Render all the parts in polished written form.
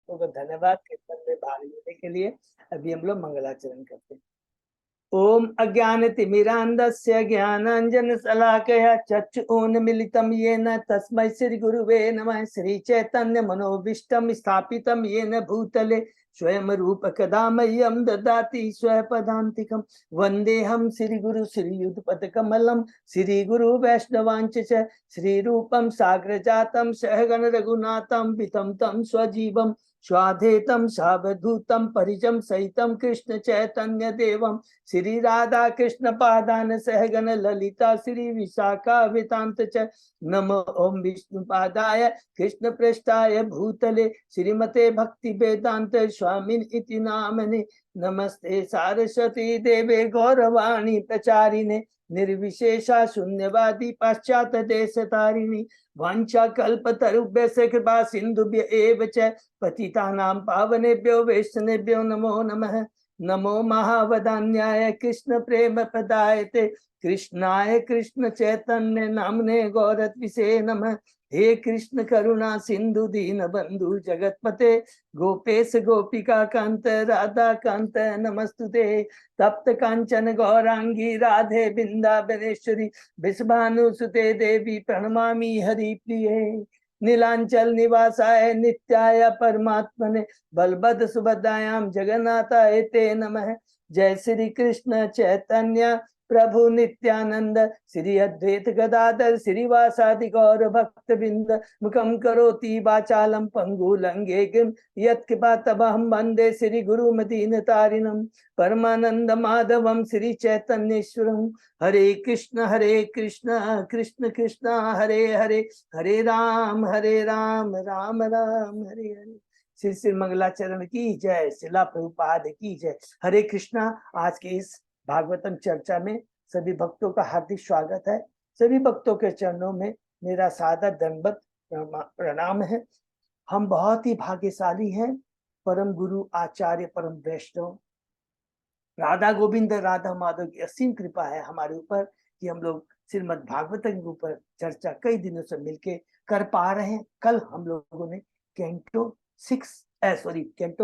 भक्तों को धन्यवाद कीर्तन में भाग लेने के लिए। अभी हम लोग मंगलाचरण करते हैं। ओम अज्ञानतिमिरान्धस्य ज्ञानाञ्जनशलाकया चक्षुरुन्मीलितं येन तस्मै श्रीगुरुवे नमः। श्रीचैतन्यमनोभीष्टं स्थापितं येन भूतले स्वयं रूप कदा मह्यं ददाति स्वपदान्तिकं। वन्देऽहं श्रीगुरु श्रीयुतपदकमलं श्रीगुरु वैष्णवांच च श्रीरूपं साग्रजातं सहगण रघुनाथं वितं तं स्वजीवं स्वाधेतं सावधूतं परिजं सहितं कृष्ण चैतन्य देवं श्री राधा कृष्ण पादान सहगण ललिता श्री विशाखा वितांत च नमो ओम विष्णु पादाय कृष्ण पृष्ठाय भूतले श्रीमते भक्ति वेदांत स्वामिन इति नामने। नमस्ते सारस्वती देवे गौरवाणी प्रचारिणे निर्विशेषा शून्यवादी पाश्चात देश तारिणी वांछा कल्पतरुभ्यश्च कृपा सिंधुभ्य एव च पतितानां पावनेभ्यो वैष्णवेभ्यो नमो नमः। नमो महावदान्याय कृष्ण प्रेम प्रदायते कृष्णाय कृष्ण चैतन्य नामने गौरत्विषे नमः। हे कृष्ण करुणा सिंधु दीन बंधु जगतपते गोपेश गोपिका कांत राधा कांत नमस्तुते। तप्त कांचन गौरांगी राधे बिंदाबनेश्वरी विश्वानुसुते देवी प्रणमामि हरिप्रिये। नीलांचल निवासाय नित्याय परमात्मने बलभद्र सुभद्रायां जगन्नाथाय ते नमः। जय श्री कृष्ण चैतन्य प्रभु नित्यानंद श्री अद्वैत गदाधर श्रीवासादि गौर भक्त बिंद मुखम करोति वाचालम पंगु लंघेगिं यत्कृपातमहं वंदे श्री गुरु मदीन तारिणम परमानंद माधवम श्री चैतन्येश्वरम। हरे कृष्ण कृष्ण कृष्ण हरे हरे हरे राम राम राम हरे हरे। श्री श्री मंगलाचरण की जय, शिला प्रभुपाद की जय। हरे कृष्णा। आज के इस भागवतम चर्चा में सभी भक्तों का हार्दिक स्वागत है। सभी भक्तों के चरणों में मेरा सादर दंडवत प्रणाम है। हम बहुत ही भाग्यशाली हैं। परम गुरु आचार्य परम वैष्णव राधा गोविंद राधा माधव की असीम कृपा है हमारे ऊपर कि हम लोग श्रीमद् भागवतम के ऊपर चर्चा कई दिनों से मिलके कर पा रहे हैं। कल हम लोगों ने कैंटो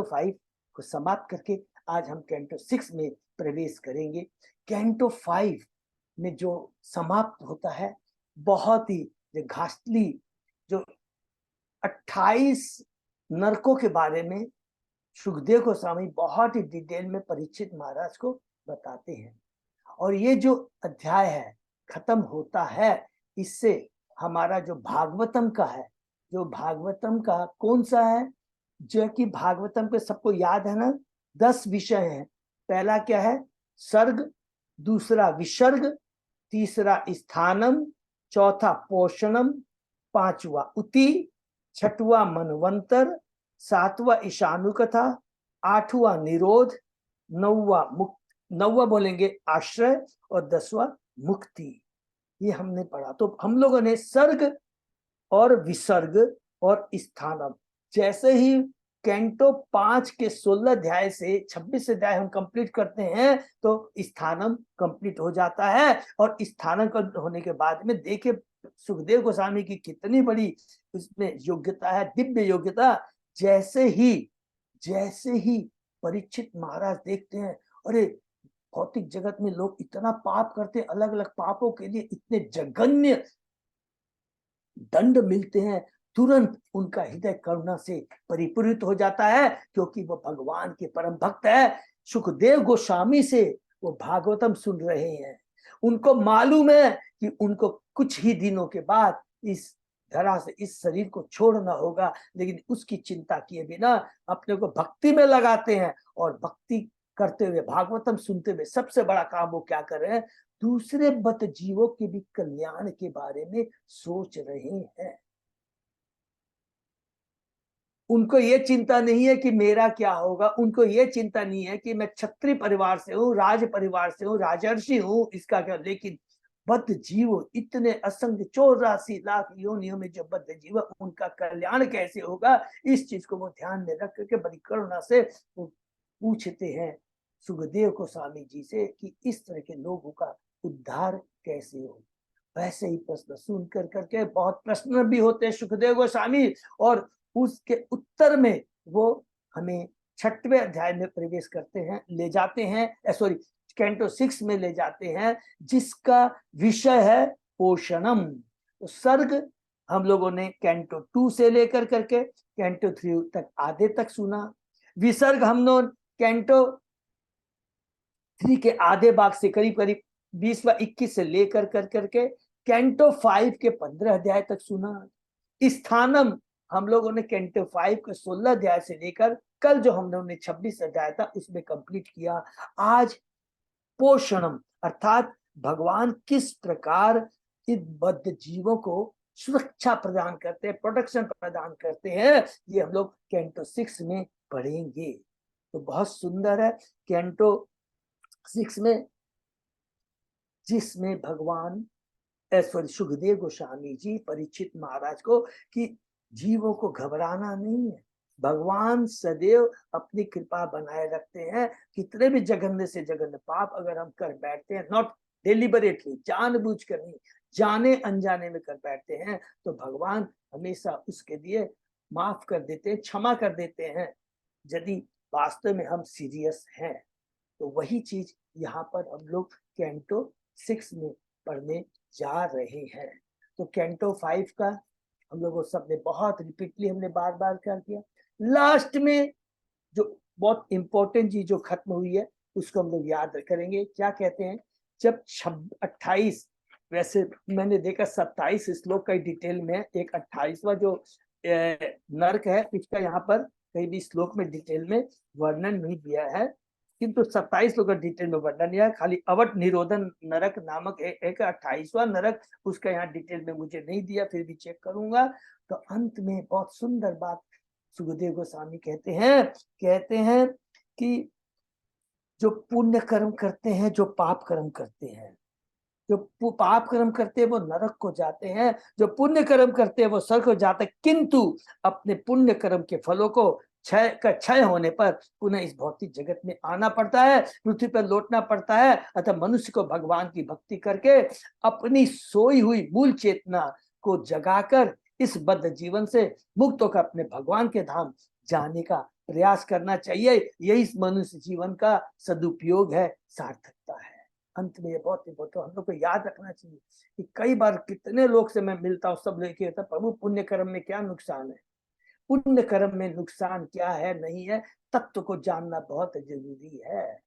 5 को समाप्त करके आज हम कैंटो 6 में प्रवेश करेंगे। कैंटो 5 में जो समाप्त होता है बहुत ही घातली, जो 28 नरकों के बारे में सुखदेव गोस्वामी बहुत ही डिटेल में परीक्षित महाराज को बताते हैं। और ये जो अध्याय है खत्म होता है, इससे हमारा जो भागवतम का है, जो भागवतम का कौन सा है, जो कि भागवतम के सबको याद है ना, 10 विषय हैं। पहला क्या है? सर्ग, दूसरा विसर्ग, तीसरा स्थानम, चौथा पोषणम, पांचवा उति, छठवा मनवंतर, सातवां ईशानु कथा, आठवां निरोध, नौवा बोलेंगे आश्रय और 10वां मुक्ति। ये हमने पढ़ा। तो हम लोगों ने सर्ग और विसर्ग और स्थानम, जैसे ही कैंटो 5 के 16 अध्याय से 26 अध्याय हम कंप्लीट करते हैं तो स्थानम कंप्लीट हो जाता है। और स्थानम होने के बाद में देखे सुखदेव गोस्वामी की कितनी बड़ी उसमें योग्यता है, दिव्य योग्यता। जैसे ही परीक्षित महाराज देखते हैं, अरे भौतिक जगत में लोग इतना पाप करते, अलग अलग पापों के लिए इतने जघन्य दंड मिलते हैं, तुरंत उनका हृदय करुणा से परिपूरित हो जाता है, क्योंकि वो भगवान के परम भक्त है। सुखदेव गोस्वामी से वो भागवतम सुन रहे हैं। उनको मालूम है कि उनको कुछ ही दिनों के बाद इस धरा से, इस शरीर को छोड़ना होगा, लेकिन उसकी चिंता किए बिना अपने को भक्ति में लगाते हैं। और भक्ति करते हुए, भागवतम सुनते हुए सबसे बड़ा काम वो क्या कर रहे हैं? दूसरे बत जीवों के भी कल्याण के बारे में सोच रहे हैं। उनको ये चिंता नहीं है कि मेरा क्या होगा, उनको ये चिंता नहीं है कि मैं क्षत्रिय परिवार से हूँ, राज परिवार से हूँ, राजर्षि हूँ, इसका क्या। लेकिन बद्ध जीव इतने असंख्य 84 लाख योनियों में जो बद्ध जीव, उनका कल्याण कैसे होगा, इस चीज को वो ध्यान में रख करके बड़ी करुणा से वो पूछते हैं सुखदेव गोस्वामी जी से कि इस तरह के लोगों का उद्धार कैसे हो। वैसे ही प्रश्न सुन कर करके बहुत प्रश्न भी होते हैं सुखदेव गोस्वामी, और उसके उत्तर में वो हमें 6वें अध्याय में प्रवेश करते हैं, ले जाते हैं, सॉरी कैंटो 6 में ले जाते हैं, जिसका विषय है पोषणम। तो सर्ग हम लोगों ने कैंटो 2 से लेकर करके कैंटो 3 तक आधे तक सुना। विसर्ग हम लोग कैंटो 3 के आधे भाग से करीब करीब 20 व 21 से लेकर कर करके कैंटो 5 के 15 अध्याय तक सुना। स्थानम हम लोगों ने कैंटो 5 के 16 अध्याय से लेकर कल जो हम लोगों ने 26 अध्याय था उसमें कंप्लीट किया। आज पोषणम अर्थात भगवान किस प्रकार इन बद्ध जीवों को सुरक्षा प्रदान करते हैं, प्रोटेक्शन प्रदान करते हैं, ये हम लोग कैंटो 6 में पढ़ेंगे। तो बहुत सुंदर है कैंटो 6 में, जिसमें भगवान सॉरी सुखदेव गोस्वामी जी परीक्षित महाराज को कि जीवों को घबराना नहीं है, भगवान सदैव अपनी कृपा बनाए रखते हैं। कितने भी जघन्य से जघन्य पाप अगर हम कर बैठते हैं, नॉट डेलिबरेटली, जानबूझकर नहीं, जाने अनजाने में कर बैठते हैं, तो भगवान हमेशा उसके लिए माफ कर देते हैं, क्षमा कर देते हैं, यदि वास्तव में हम सीरियस हैं। तो वही चीज यहाँ पर हम लोग कैंटो 6 में पढ़ने जा रहे हैं। तो कैंटो 5 का हम लोगों सबने बहुत रिपीटली हमने बार बार क्या किया। लास्ट में जो बहुत इंपॉर्टेंट चीज जो खत्म हुई है उसको हम लोग याद करेंगे। क्या कहते हैं, जब 28, वैसे मैंने देखा 27 श्लोक का डिटेल में, एक 28वां जो नरक है उसका यहाँ पर कहीं भी श्लोक में डिटेल में वर्णन नहीं दिया है, किंतु 27 श्लोक का डिटेल में वर्णन दिया है। खाली अवट निरोधन नरक नामक एक 28वां नरक, उसका यहाँ डिटेल में मुझे नहीं दिया, फिर भी चेक करूंगा। तो अंत में बहुत सुंदर बात सुखदेव गोस्वामी कहते हैं कि जो पुण्य कर्म करते हैं, जो पाप कर्म करते हैं, जो पाप कर्म करते हैं वो नरक को जाते हैं, जो पुण्य कर्म करते हैं वो स्वर्ग को जाते हैं, किंतु अपने पुण्य कर्म के फलों को क्षय होने पर पुनः इस भौतिक जगत में आना पड़ता है, पृथ्वी पर लौटना पड़ता है। अतः मनुष्य को भगवान की भक्ति करके अपनी सोई हुई मूल चेतना को जगाकर इस बद्ध जीवन से मुक्त होकर अपने भगवान के धाम जाने का प्रयास करना चाहिए। यही इस मनुष्य जीवन का सदुपयोग है, सार्थकता है। अंत में ये बहुत इंपॉर्टेंट हम लोग को याद रखना चाहिए कि कई बार कितने लोग से मैं मिलता हूँ, सब लेके होता प्रभु पुण्य कर्म में क्या नुकसान है। पुण्य कर्म में नुकसान क्या है नहीं है, तत्व को जानना बहुत जरूरी है।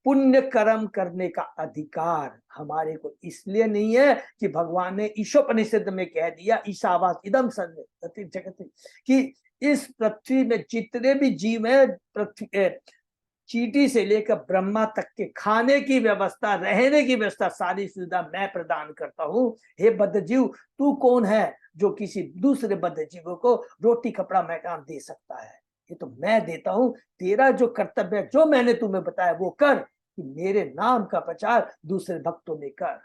पुण्य कर्म करने का अधिकार हमारे को इसलिए नहीं है कि भगवान ने ईशोपनिषद में कह दिया ईशावास इदम सर्वे जगत, कि इस पृथ्वी में जितने भी जीव है, पृथ्वी चींटी से लेकर ब्रह्मा तक के खाने की व्यवस्था, रहने की व्यवस्था, सारी सुविधा मैं प्रदान करता हूँ। हे बद्ध जीव, तू कौन है जो किसी दूसरे बद्ध जीवों को रोटी कपड़ा मकान दे सकता है। ये तो मैं देता हूँ। तेरा जो कर्तव्य जो मैंने तुम्हें बताया वो कर, कि मेरे नाम का प्रचार दूसरे भक्तों में कर,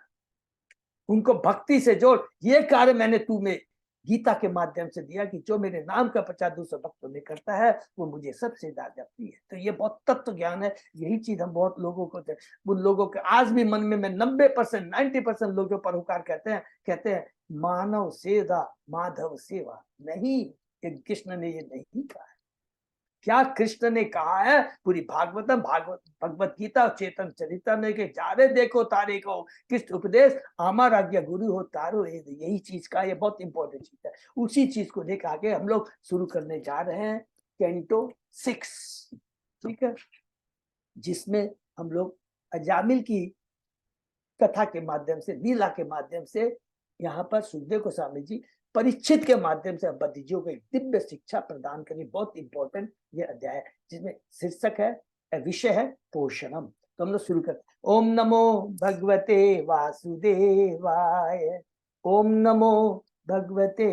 उनको भक्ति से जोड़। ये कार्य मैंने तुम्हें गीता के माध्यम से दिया कि जो मेरे नाम का प्रचार दूसरे भक्तों में करता है वो मुझे सबसे ज्यादा प्रिय है। तो ये बहुत तत्व ज्ञान है। यही चीज हम बहुत लोगों को, उन लोगों के आज भी मन में मैं 90% 90% लोग जो परोपकार कहते हैं मानव सेवा माधव सेवा नहीं। कृष्ण ने ये नहीं कहा है। क्या कृष्ण ने कहा है, पूरी भगवत गीता चेतन चरित्र में के जारे देखो तारे को कृष्ण उपदेश आमार आज्ञा गुरु हो तारो, यही चीज का ये बहुत इंपॉर्टेंट चीज है। उसी चीज को लेकर आगे हम लोग शुरू करने जा रहे हैं कैंटो 6, ठीक है, जिसमें हम लोग अजामिल की कथा के माध्यम से, लीला के माध्यम से यहाँ पर सुखदेव गोस्वामी जी परीक्षित के माध्यम से बद्धियों को एक दिव्य शिक्षा प्रदान करनी। बहुत इंपॉर्टेंट ये अध्याय है, जिसमें शीर्षक है, विषय है पोषणम। तो हम लोग शुरू करते हैं। ओम नमो भगवते वासुदेवाय, ओम नमो भगवते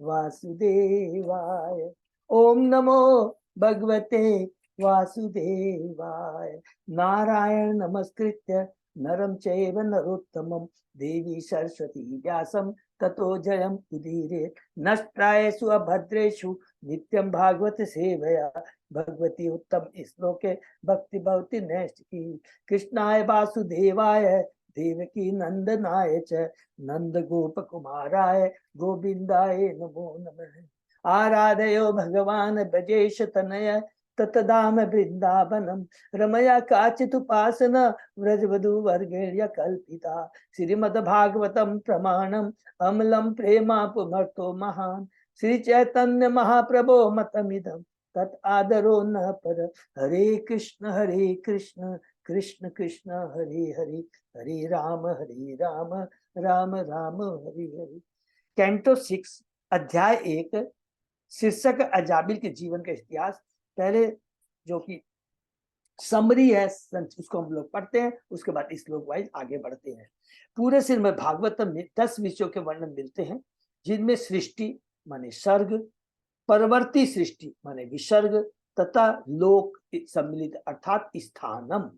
वासुदेवाय, ओम नमो भगवते वासुदेवाय। नारायण नमस्कृत्य नरं चैव नरोत्तमं देवी सरस्वती व्यासं ततो जयम् उदीरयेत्। नष्टायेषु अभद्रेषु नित्यं भागवत सेवया भगवती उत्तम श्लोके भक्ति भवति नैष्ठिकी। कृष्णाय वासुदेवाय देवकी नंदनाय च नंद गोप कुमाराय गोविंदाय नमो नमः। आराधयो भगवान ब्रजेश तनय ततदाम वृंदावनम रमया काचित उपासना व्रजवधु वर्गेण कल्पिता श्रीमद्भागवतम प्रमाणम अमलम प्रेमापुमर्तो महान श्री चैतन्य महाप्रभो मतमिदम तत् आदरो न पर हरे कृष्ण कृष्ण कृष्ण हरे हरे हरे राम राम राम हरे हरे। कैंटो 6 अध्याय 1 शीर्षक अजाबिल के जीवन का इतिहास। पहले जो कि समरी है उसको हम लोग पढ़ते हैं, उसके बाद इस श्लोक वाइज आगे बढ़ते हैं। पूरे श्रीमद् भागवतम में 10 विषयों के वर्णन मिलते हैं, जिनमें सृष्टि माने सर्ग, परवर्ती सृष्टि माने विसर्ग तथा लोक सम्मिलित अर्थात स्थानम।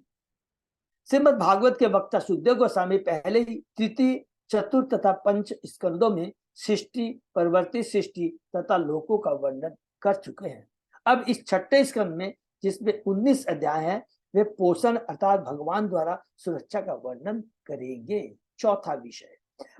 श्रीमद् भागवत के वक्ता सुखदेव गोस्वामी पहले ही तृतीय, चतुर्थ तथा पंच स्कंदों में सृष्टि, परवर्ती सृष्टि तथा लोकों का वर्णन कर चुके हैं। अब इस छठे स्कंद में, जिसमें 19 अध्याय है, वे पोषण अर्थात भगवान द्वारा सुरक्षा का वर्णन करेंगे। चौथा विषय,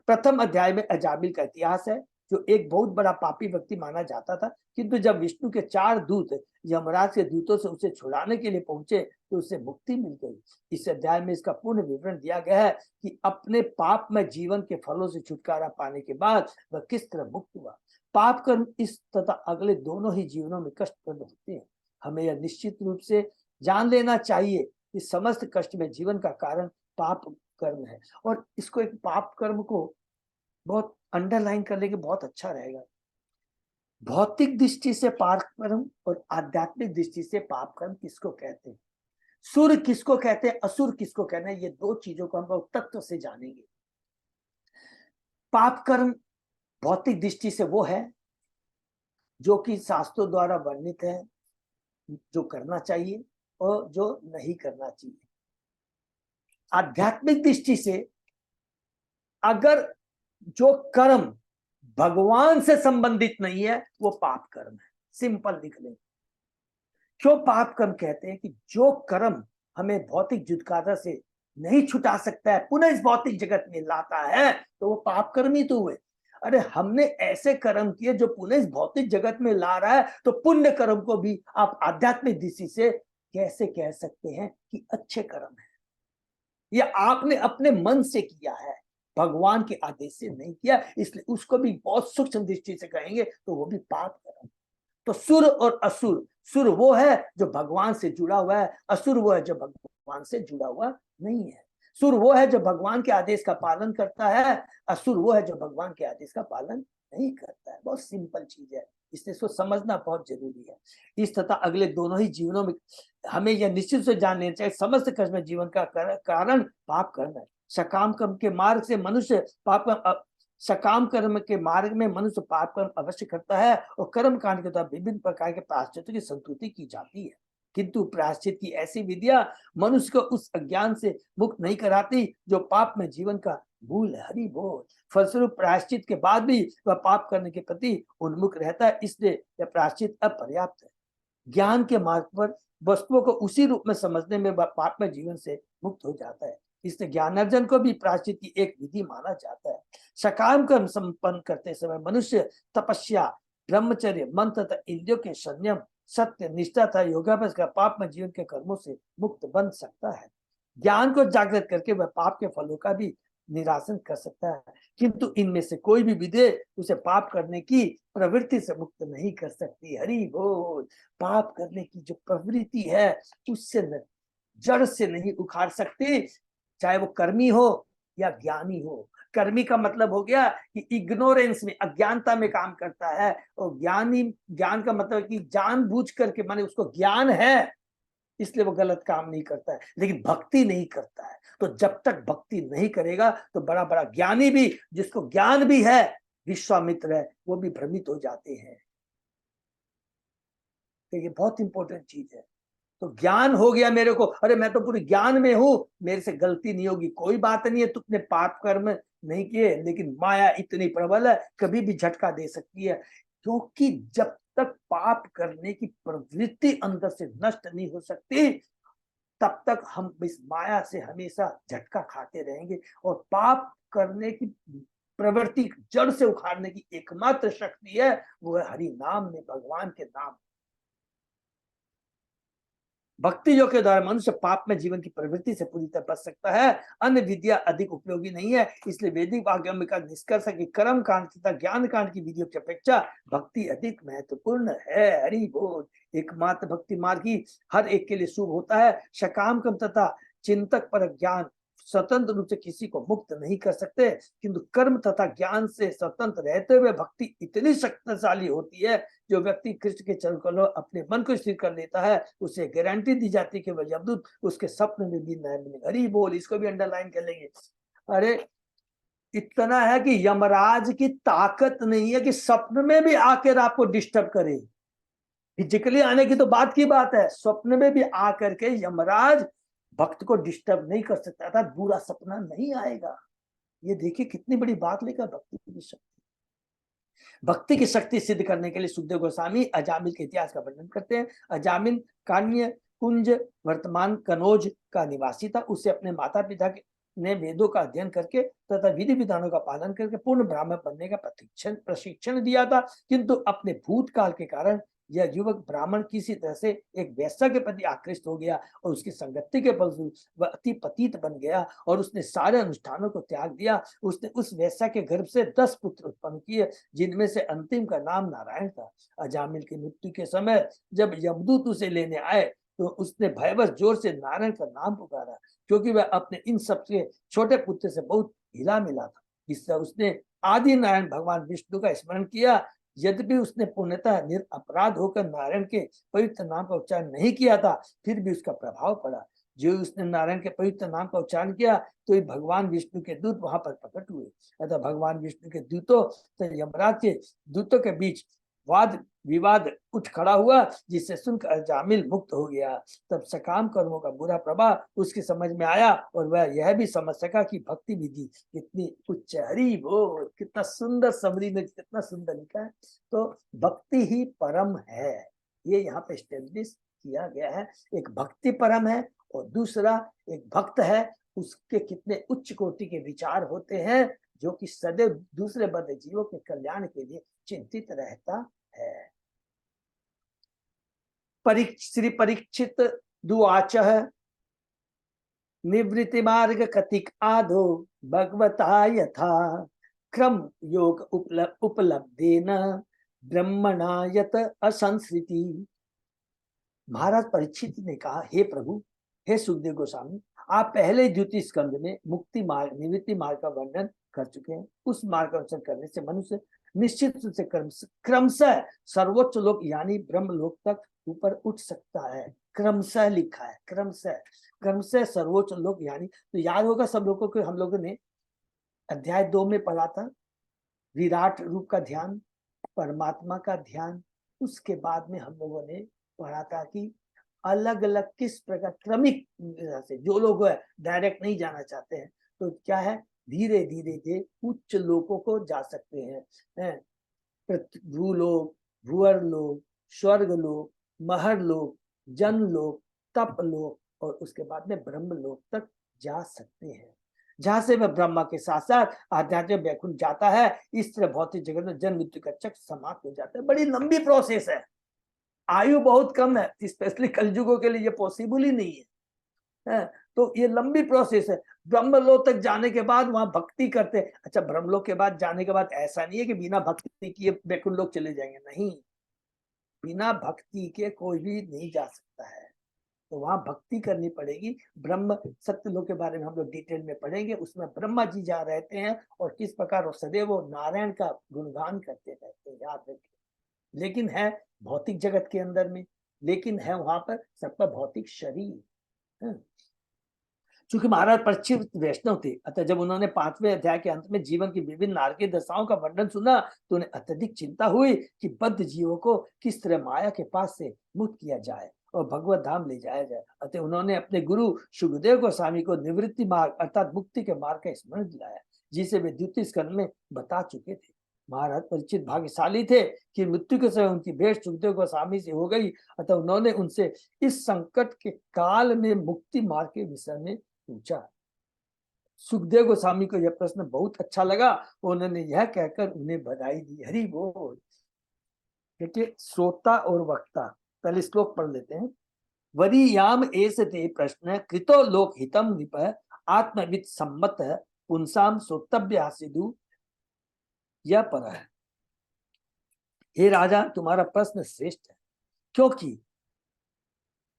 प्रथम अध्याय में अजाबिल का इतिहास है, जो एक बहुत बड़ा पापी व्यक्ति माना जाता था, किंतु जब विष्णु के 4 दूत यमराज के दूतों से उसे छुड़ाने के लिए पहुंचे तो उसे मुक्ति मिल गई। इस अध्याय में इसका पूर्ण विवरण दिया गया है कि अपने पाप में जीवन के फलों से छुटकारा पाने के बाद वह किस तरह मुक्त हुआ। पाप कर्म इस तथा अगले दोनों ही जीवनों में कष्टप्रद होते हैं। हमें यह निश्चित रूप से जान लेना चाहिए कि समस्त कष्ट में जीवन का कारण पाप कर्म है। और इसको एक पाप कर्म को बहुत अंडरलाइन कर लेंगे, बहुत अच्छा रहेगा। भौतिक दृष्टि से पाप कर्म और आध्यात्मिक दृष्टि से पाप कर्म किसको कहते हैं, सुर किसको कहते हैं, असुर किसको कहते हैं, ये दो चीजों को हम तत्व से जानेंगे। पाप कर्म भौतिक दृष्टि से वो है जो कि शास्त्रों द्वारा वर्णित है, जो करना चाहिए और जो नहीं करना चाहिए। आध्यात्मिक दृष्टि से अगर जो कर्म भगवान से संबंधित नहीं है वो पाप कर्म है। सिंपल लिख लें। क्यों पाप कर्म कहते हैं कि जो कर्म हमें भौतिक जुटकारा से नहीं छुटा सकता है, पुनः इस भौतिक जगत में लाता है, तो वो पाप कर्म ही तो हुए। अरे हमने ऐसे कर्म किए जो पुनः इस भौतिक जगत में ला रहा है, तो पुण्य कर्म को भी आप आध्यात्मिक दृष्टि से कैसे कह सकते हैं कि अच्छे कर्म है। ये आपने अपने मन से किया है, भगवान के आदेश से नहीं किया, इसलिए उसको भी बहुत सूक्ष्म दृष्टि से कहेंगे तो वो भी पाप कर्म। तो सुर और असुर, सुर वो है जो भगवान से जुड़ा हुआ है, असुर वो है जो भगवान से जुड़ा हुआ नहीं है। सुर वो है जो भगवान के आदेश का पालन करता है, असुर वो है जो भगवान के आदेश का पालन नहीं करता है। बहुत सिंपल चीज है, इसलिए इसको समझना बहुत जरूरी है। इस तथा अगले दोनों ही जीवनों में हमें यह निश्चित से जान लेना चाहिए, समस्त कर्म में जीवन का कारण पाप कर्म है। सकाम कर्म के मार्ग से मनुष्य पाप सकाम कर्म के मार्ग में मनुष्य पाप कर्म अवश्य करता है और कर्म कांड के द्वारा विभिन्न प्रकार के प्रायश्चित की संतुष्टि की जाती है, किंतु प्रायश्चित की ऐसी विधियां मनुष्य को उस अज्ञान से मुक्त नहीं कराती जो पाप में जीवन का मूल है। हरि बोल। फलस्वरूप प्रायश्चित के बाद भी वह पाप करने के प्रति उन्मुख रहता है, इसलिए यह प्रायश्चित अपर्याप्त है। ज्ञान के मार्ग पर वस्तुओं को उसी रूप में समझने में वह पाप में जीवन से मुक्त हो जाता है, इसलिए ज्ञानार्जन को भी प्रायश्चित की एक विधि माना जाता है। सकाम कर्म संपन्न करते समय मनुष्य तपस्या, ब्रह्मचर्य, मंत्र तथा इंद्रियों के संयम, सत्य, निष्ठा तथा योगाभ्यास का पाप में जीवन के कर्मों से मुक्त बन सकता है। ज्ञान को जागृत करके वह पाप के फलों का भी निरासन कर सकता है, किंतु इनमें से कोई भी विधि उसे पाप करने की प्रवृत्ति से मुक्त नहीं कर सकती। हरि बोल। पाप करने की जो प्रवृत्ति है उससे जड़ से नहीं उखाड़ सकती, चाहे वो कर्मी हो या ज्ञानी हो। कर्मी का मतलब हो गया कि इग्नोरेंस में, अज्ञानता में काम करता है, और ज्ञानी, ज्ञान का मतलब कि जानबूझ करके, माने उसको ज्ञान है इसलिए वो गलत काम नहीं करता है, लेकिन भक्ति नहीं करता है। तो जब तक भक्ति नहीं करेगा तो बड़ा बड़ा ज्ञानी भी, जिसको ज्ञान भी है, विश्वामित्र है, वो भी भ्रमित हो जाते हैं। तो ये बहुत इंपॉर्टेंट चीज है। तो ज्ञान हो गया मेरे को, अरे मैं तो पूरे ज्ञान में हूं, मेरे से गलती नहीं होगी, कोई बात नहीं है, तुमने पाप कर्म नहीं किए, लेकिन माया इतनी प्रबल है, कभी भी झटका दे सकती है। क्योंकि जब तक पाप करने की प्रवृत्ति अंदर से नष्ट नहीं हो सकती, तब तक हम इस माया से हमेशा झटका खाते रहेंगे और पाप करने की प्रवृत्ति जड़ से उखाड़ने की एकमात्र शक्ति है, वो है हरि नाम में, भगवान के नाम। भक्ति योग के द्वारा मनुष्य पाप में जीवन की प्रवृत्ति से पूरी तरह बच सकता है। अन्य विद्या अधिक उपयोगी नहीं है। इसलिए वैदिक वाक्य का निष्कर्ष है कि कर्म कांड तथा ज्ञान कांड की विधियों की अपेक्षा भक्ति अधिक महत्वपूर्ण है। हरि बोल। एकमात्र भक्ति मार्ग ही हर एक के लिए शुभ होता है। सकाम कर्म तथा चिंतक पर ज्ञान स्वतंत्र रूप से किसी को मुक्त नहीं कर सकते, किंतु कर्म तथा ज्ञान से स्वतंत्र रहते हुए भक्ति इतनी शक्तिशाली होती है, जो व्यक्ति कृष्ण के चरण कमलों अपने मन को स्थिर कर लेता है, उसे गारंटी दी जाती है कि वह यमदूत उसके सपने में भी न मिलेगा। हरि बोल। इसको भी अंडरलाइन कर लेंगे। अरे इतना है कि यमराज की ताकत नहीं है कि सपने में भी आकर आपको डिस्टर्ब करे। फिजिकली आने की तो बात की बात है, स्वप्न में भी आकर के यमराज भक्त को डिस्टर्ब नहीं कर सकता था, बुरा सपना नहीं आएगा। ये देखिए कितनी बड़ी बात लेकर भक्ति की शक्ति। भक्ति की शक्ति सिद्ध करने के लिए सुखदेव गोस्वामी अजामिल के इतिहास का वर्णन करते हैं। अजामिल कान्य कुंज वर्तमान कनौज का निवासी था। उसे अपने माता पिता ने वेदों का अध्ययन करके तथा विधि विधानों का पालन करके पूर्ण ब्राह्मण बनने का प्रशिक्षण दिया था, किंतु अपने भूतकाल के कारण यह युवक ब्राह्मण किसी तरह से एक वैश्या के प्रति आकृष्ट हो गया और उसकी संगति के फलस्वरूप वह अति पतित बन गया और उसने सारे अनुष्ठानों को त्याग दिया। उसने उस वैश्या के गर्भ से 10 पुत्र उत्पन्न किए, जिनमें से अंतिम का नाम नारायण था। अजामिल की मृत्यु के समय जब यमदूत उसे लेने आए तो उसने भयवश जोर से नारायण का नाम पुकारा, क्योंकि वह अपने इन सबसे छोटे पुत्र से बहुत हिला मिला था। इससे उसने आदि नारायण भगवान विष्णु का स्मरण किया। यद्यपि उसने पूर्णतः निरपराध होकर नारायण के पवित्र नाम का उच्चारण नहीं किया था, फिर भी उसका प्रभाव पड़ा। जो उसने नारायण के पवित्र नाम का उच्चारण किया तो भगवान विष्णु के दूत वहां पर प्रकट हुए। अतः भगवान विष्णु के दूतों तो यमराज के दूतों के बीच वाद विवाद उठ खड़ा हुआ, जिससे सुनकर अजामिल मुक्त हो गया। तब सकाम कर्मों का बुरा प्रभाव उसकी समझ में आया और वह यह भी समझ सका कि भक्ति विधि कितनी उच्च। हरि बोल। कितना सुंदर समरी में कितना सुंदर लिखा है। तो भक्ति ही परम है, ये यहाँ पे स्टेब्लिश किया गया है। एक भक्ति परम है और दूसरा एक भक्त है, उसके कितने उच्च कोटि के विचार होते हैं, जो कि सदैव दूसरे बद्ध जीवों के कल्याण के लिए चिंतित रहता है। श्री परीक्षित दुआच निवृत्ति मार्ग कतिक आधो भगवता यथा क्रम योग उपलब्धेन ब्रह्मणा यत असंस्कृति। महाराज परीक्षित ने कहा, हे प्रभु, हे सुखदेव गोस्वामी, आप पहले द्वितीय स्कंद में मुक्ति मार्ग निवृत्ति मार्ग का वर्णन कर चुके हैं। उस मार्ग का अनुसरण करने से मनुष्य निश्चित रूप से क्रमशः सर्वोच्च लोक यानी ब्रह्म लोक तक ऊपर उठ सकता है। क्रमशः लिखा है, क्रमशः सर्वोच्च लोक यानी, तो याद होगा सब लोगों को, हम लोगों ने अध्याय 2 में पढ़ा था विराट रूप का ध्यान, परमात्मा का ध्यान। उसके बाद में हम लोगों ने पढ़ा था कि अलग अलग किस प्रकार क्रमिक से जो लोग डायरेक्ट नहीं जाना चाहते हैं तो क्या है, धीरे धीरे उच्च लोकों को जा सकते हैं। भूलोक, भूअर लोक, स्वर्ग लोक, महर लोक, जन लोक, तप लोक और उसके बाद में ब्रह्म लोक तक जा सकते हैं, जहां से वह ब्रह्मा के साथ साथ आध्यात्मिक वैकुंठ जाता है। इस तरह भौतिक जगत में जन्म मृत्यु का चक्र समाप्त हो जाता है। बड़ी लंबी प्रोसेस है, आयु बहुत कम है, स्पेशली कलयुगों के लिए ये पॉसिबल ही नहीं है। तो ये लंबी प्रोसेस है। ब्रह्मलोक तक जाने के बाद वहां भक्ति करते हैं। अच्छा, ब्रह्मलोक के बाद जाने के बाद ऐसा नहीं है कि बिना भक्ति किए वैकुंठ लोक चले जाएंगे, नहीं, बिना भक्ति के कोई भी नहीं जा सकता है। तो वहां भक्ति करनी पड़ेगी। ब्रह्म सत्य लोक के बारे में हम लोग डिटेल में पढ़ेंगे। उसमें ब्रह्मा जी जा रहते हैं और किस प्रकार वो सदैव वो नारायण का गुणगान करते रहते हैं, याद रखिए। लेकिन है भौतिक जगत के अंदर में, लेकिन है वहां पर सबका भौतिक शरीर। चूंकि महाराज परीक्षित वैष्णव थे, अतः जब उन्होंने 5वें अध्याय के अंत में जीवन की विभिन्न नारकीय दशाओं का वर्णन सुना तो उन्हें अत्यधिक चिंता हुई कि बद्ध जीवों को किस तरह माया के पास से मुक्त किया जाए और भगवत धाम ले जाया जाए। अतः उन्होंने अपने गुरु सुखदेव गोस्वामी को निवृत्ति मार्ग अर्थात मुक्ति के मार्ग का स्मरण दिलाया, जिसे वे द्वितीय स्कंद में बता चुके थे। महाराज परीक्षित भाग्यशाली थे कि मृत्यु के समय उनकी भेंट सुखदेव गोस्वामी से हो गई। अतः उन्होंने उनसे इस संकट के काल में मुक्ति मार्ग के विषय में पूछा। सुखदेव गोस्वामी को यह प्रश्न बहुत अच्छा लगा, उन्होंने यह कहकर उन्हें बधाई दी। हरि बोल। देखिए श्रोता और वक्ता, पहले श्लोक पढ़ लेते हैं। वरीयाम एस ते प्रश्न कृतो लोक हितम निप आत्मविद सम्मत पुंसाम श्रोतव्य सिद्धु यह पर है। हे राजा, तुम्हारा प्रश्न श्रेष्ठ है, क्योंकि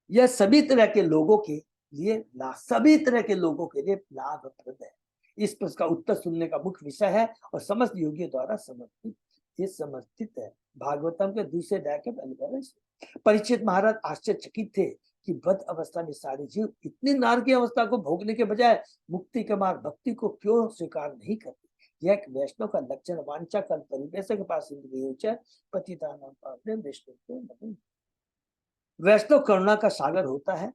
यह सभी तरह के लोगों के लिए सभी तरह के लोगों के लिए लाभप्रद है। इस प्रश्न का उत्तर सुनने का मुख्य विषय है और समस्त योगियों द्वारा समर्थित है। भागवतम के दूसरे अध्याय के पहले पैरा। परीक्षित महाराज आश्चर्यचकित थे कि बद्ध अवस्था में सारे जीव इतनी नारकीय अवस्था को भोगने के बजाय मुक्ति के मार्ग भक्ति को क्यों स्वीकार नहीं करते। यह एक वैष्णव का लक्षण। वांछा कल परिवेश के पास पतितानां पावनेन वैष्णव। वैष्णव करुणा का सागर होता है,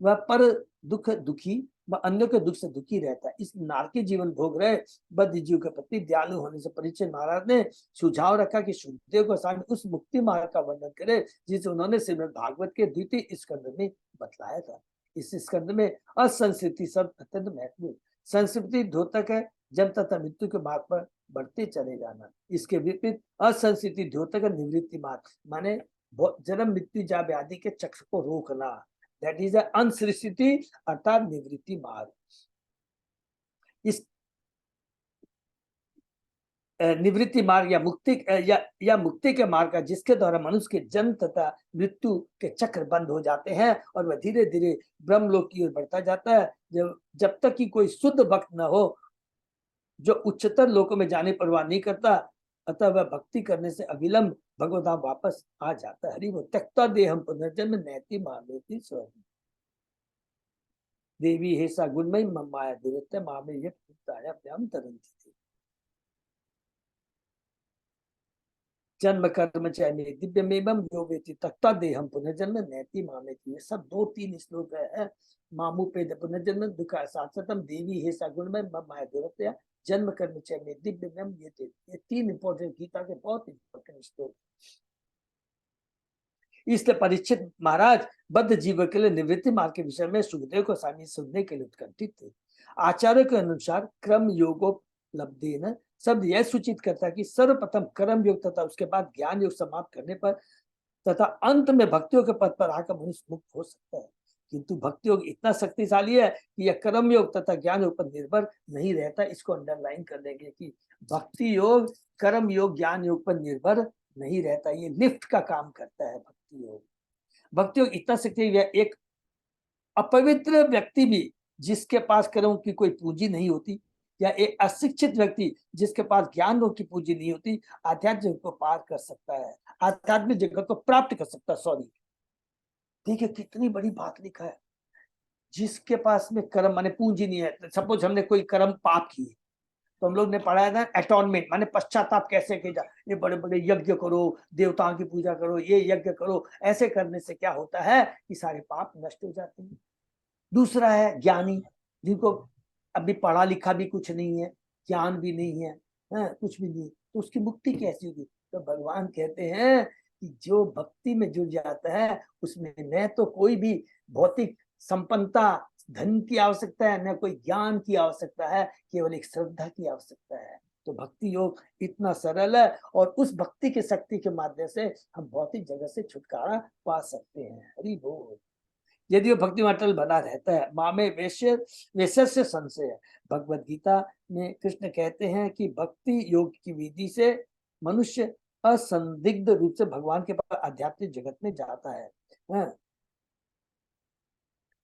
वह पर दुख दुखी व अन्यों के दुख से दुखी रहता है। इस नारकी जीवन भोग रहे बद्ध जीव के प्रति दयालु होने से परीक्षित महाराज ने सुझाव रखा कि सुखदेव गोस्वामी उस मुक्ति मार्ग का वर्णन करे जिसे उन्होंने श्रीमद् भागवत के द्वितीय स्कंद में बतलाया था। इस स्कंद में असंस्कृति शब्द अत्यंत महत्वपूर्ण। संस्कृति द्योतक है, जब तथा मृत्यु के मार्ग पर बढ़ते चले जाना। इसके विपरीत असंस्कृति द्योतक निवृत्ति मार्ग, माने जन्म मृत्यु जा व्याधि के चक्र को रोकना। दैट इज अनसृष्टि अर्थात निवृत्ति मार्ग। इस निवृत्ति मार्ग या मुक्ति के मार्ग का जिसके द्वारा मनुष्य के जन्म तथा मृत्यु के चक्र बंद हो जाते हैं और वह धीरे धीरे ब्रह्मलोक की ओर बढ़ता जाता है। जब तक कि कोई शुद्ध भक्त न हो जो उच्चतर लोकों में जाने परवाह नहीं करता, अतः वह भक्ति करने से अविलंब भगवत धाम वापस आ जाता है। हरि वो त्यक्ता देहम पुनर्जन्म नैति मामेति स्वर्ग देवी हे सा गुणमयी ममाया दुरत्य मामे यम तरंती थी। जन्म कर्म चैमे दिव्यमेवं यो वेति त्यक्ता देहम पुनर्जन्म नैति मामेति। सब 2-3 श्लोक है। मामू पे पुनर्जन्म दुख सात्सतम देवी हे सा गुणमयी ममाया दुरत्य जन्म कर्म चैमे दिव्यमेवं। ये 3 इंपॉर्टेंट गीता के बहुत इंपॉर्टेंट श्लोक। इसलिए परीक्षित महाराज बद्ध जीव के लिए निवृत्ति मार्ग के विषय में सुखदेव को स्वामी सुनने के लिए उत्कंठित थे। आचार्य के अनुसार क्रम योगोपलब्धेन शब्द यह सूचित करता है कि सर्वप्रथम कर्म योग तथा उसके बाद ज्ञान योग समाप्त करने पर तथा अंत में भक्तियों के पद पर आकर मनुष्य मुक्त हो सकता है। किंतु भक्ति योग इतना शक्तिशाली है कि यह कर्म योग तथा ज्ञान योग पर निर्भर नहीं रहता। इसको अंडरलाइन कर देंगे कि भक्ति योग कर्म योग ज्ञान योग पर निर्भर नहीं रहता, ये लिफ्ट का काम करता है भक्ति योग। भक्ति योग इतना शक्ति है, एक अपवित्र व्यक्ति भी जिसके पास कर्म की कोई पूंजी नहीं होती या एक अशिक्षित व्यक्ति जिसके पास ज्ञान योग की पूंजी नहीं होती, आध्यात्मिक जगत को पार कर सकता है, आध्यात्मिक जगत को प्राप्त कर सकता है। सॉरी, ठीक है, कितनी बड़ी बात लिखा है। जिसके पास में कर्म माने पूंजी नहीं है, सपोज हमने कोई कर्म पाप किए तो हम लोग ने पढ़ाया था एटोनमेंट माने पश्चाताप कैसे किया जाए। ये बड़े बड़े यज्ञ करो, देवताओं की पूजा करो, ये यज्ञ करो। ऐसे करने से क्या होता है कि सारे पाप नष्ट हो जाते हैं। दूसरा है ज्ञानी, जिनको अभी पढ़ा लिखा भी कुछ नहीं है, ज्ञान भी नहीं है, कुछ भी नहीं, तो उसकी मुक्ति कैसी होगी। तो भगवान कहते हैं कि जो भक्ति में जुड़ जाता है उसमें न तो कोई भी भौतिक संपन्नता धन की आवश्यकता है, न कोई ज्ञान की आवश्यकता है, केवल एक श्रद्धा की आवश्यकता है। तो भक्ति योग इतना सरल है और उस भक्ति की शक्ति के माध्यम से हम भौतिक जगत से छुटकारा पा सकते हैं। हरि बोल। यदि वो भक्ति में अटल बना रहता है। माँ में वैश्य से संशय है। भगवद गीता में कृष्ण कहते हैं कि भक्ति योग की विधि से मनुष्य असंदिग्ध रूप से भगवान के पास आध्यात्मिक जगत में जाता है।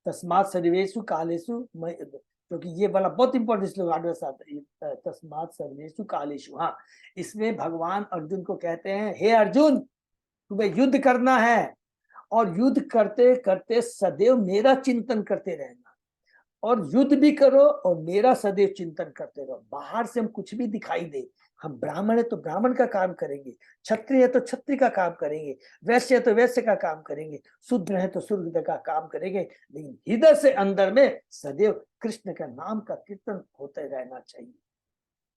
तस्मात् सर्वेषु कालेषु, क्योंकि ये वाला बहुत इंपॉर्टेंट श्लोक आता है, तस्मात् सर्वेषु कालेषु। हाँ, इसमें भगवान अर्जुन को कहते हैं, हे अर्जुन, तुम्हें युद्ध करना है और युद्ध करते करते सदैव मेरा चिंतन करते रहना, और युद्ध भी करो और मेरा सदैव चिंतन करते रहो। बाहर से हम कुछ भी दिखाई दे, हम ब्राह्मण है तो ब्राह्मण का काम करेंगे, क्षत्रिय है तो क्षत्रिय का काम करेंगे, वैश्य है तो वैश्य का काम करेंगे, शूद्र है तो शूद्र का काम करेंगे, लेकिन हृदय से अंदर में सदैव कृष्ण का नाम का कीर्तन होते रहना चाहिए।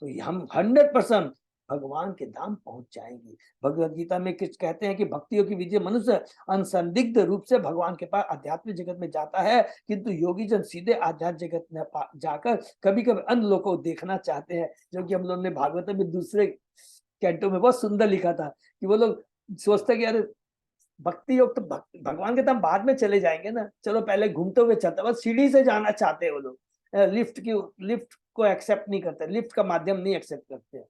तो हम 100% भगवान के धाम पहुंच जाएंगी। भगवत गीता में कृष्ण कहते हैं कि भक्तियों की विजय मनुष्य अनसंदिग्ध रूप से भगवान के पास आध्यात्मिक जगत में जाता है, किंतु योगी जन सीधे आध्यात्मिक जगत में जाकर कभी कभी अन्य लोगों को देखना चाहते हैं, जो कि हम लोगों ने भागवत में दूसरे कैंटो में बहुत सुंदर लिखा था कि वो लोग सोचते कि यार भक्ति योग तो भगवान के धाम बाद में चले जाएंगे ना, चलो पहले घूमते हुए चलते, बस सीढ़ी से जाना चाहते हैं वो लोग, लिफ्ट को एक्सेप्ट नहीं करते, लिफ्ट का माध्यम नहीं एक्सेप्ट करते,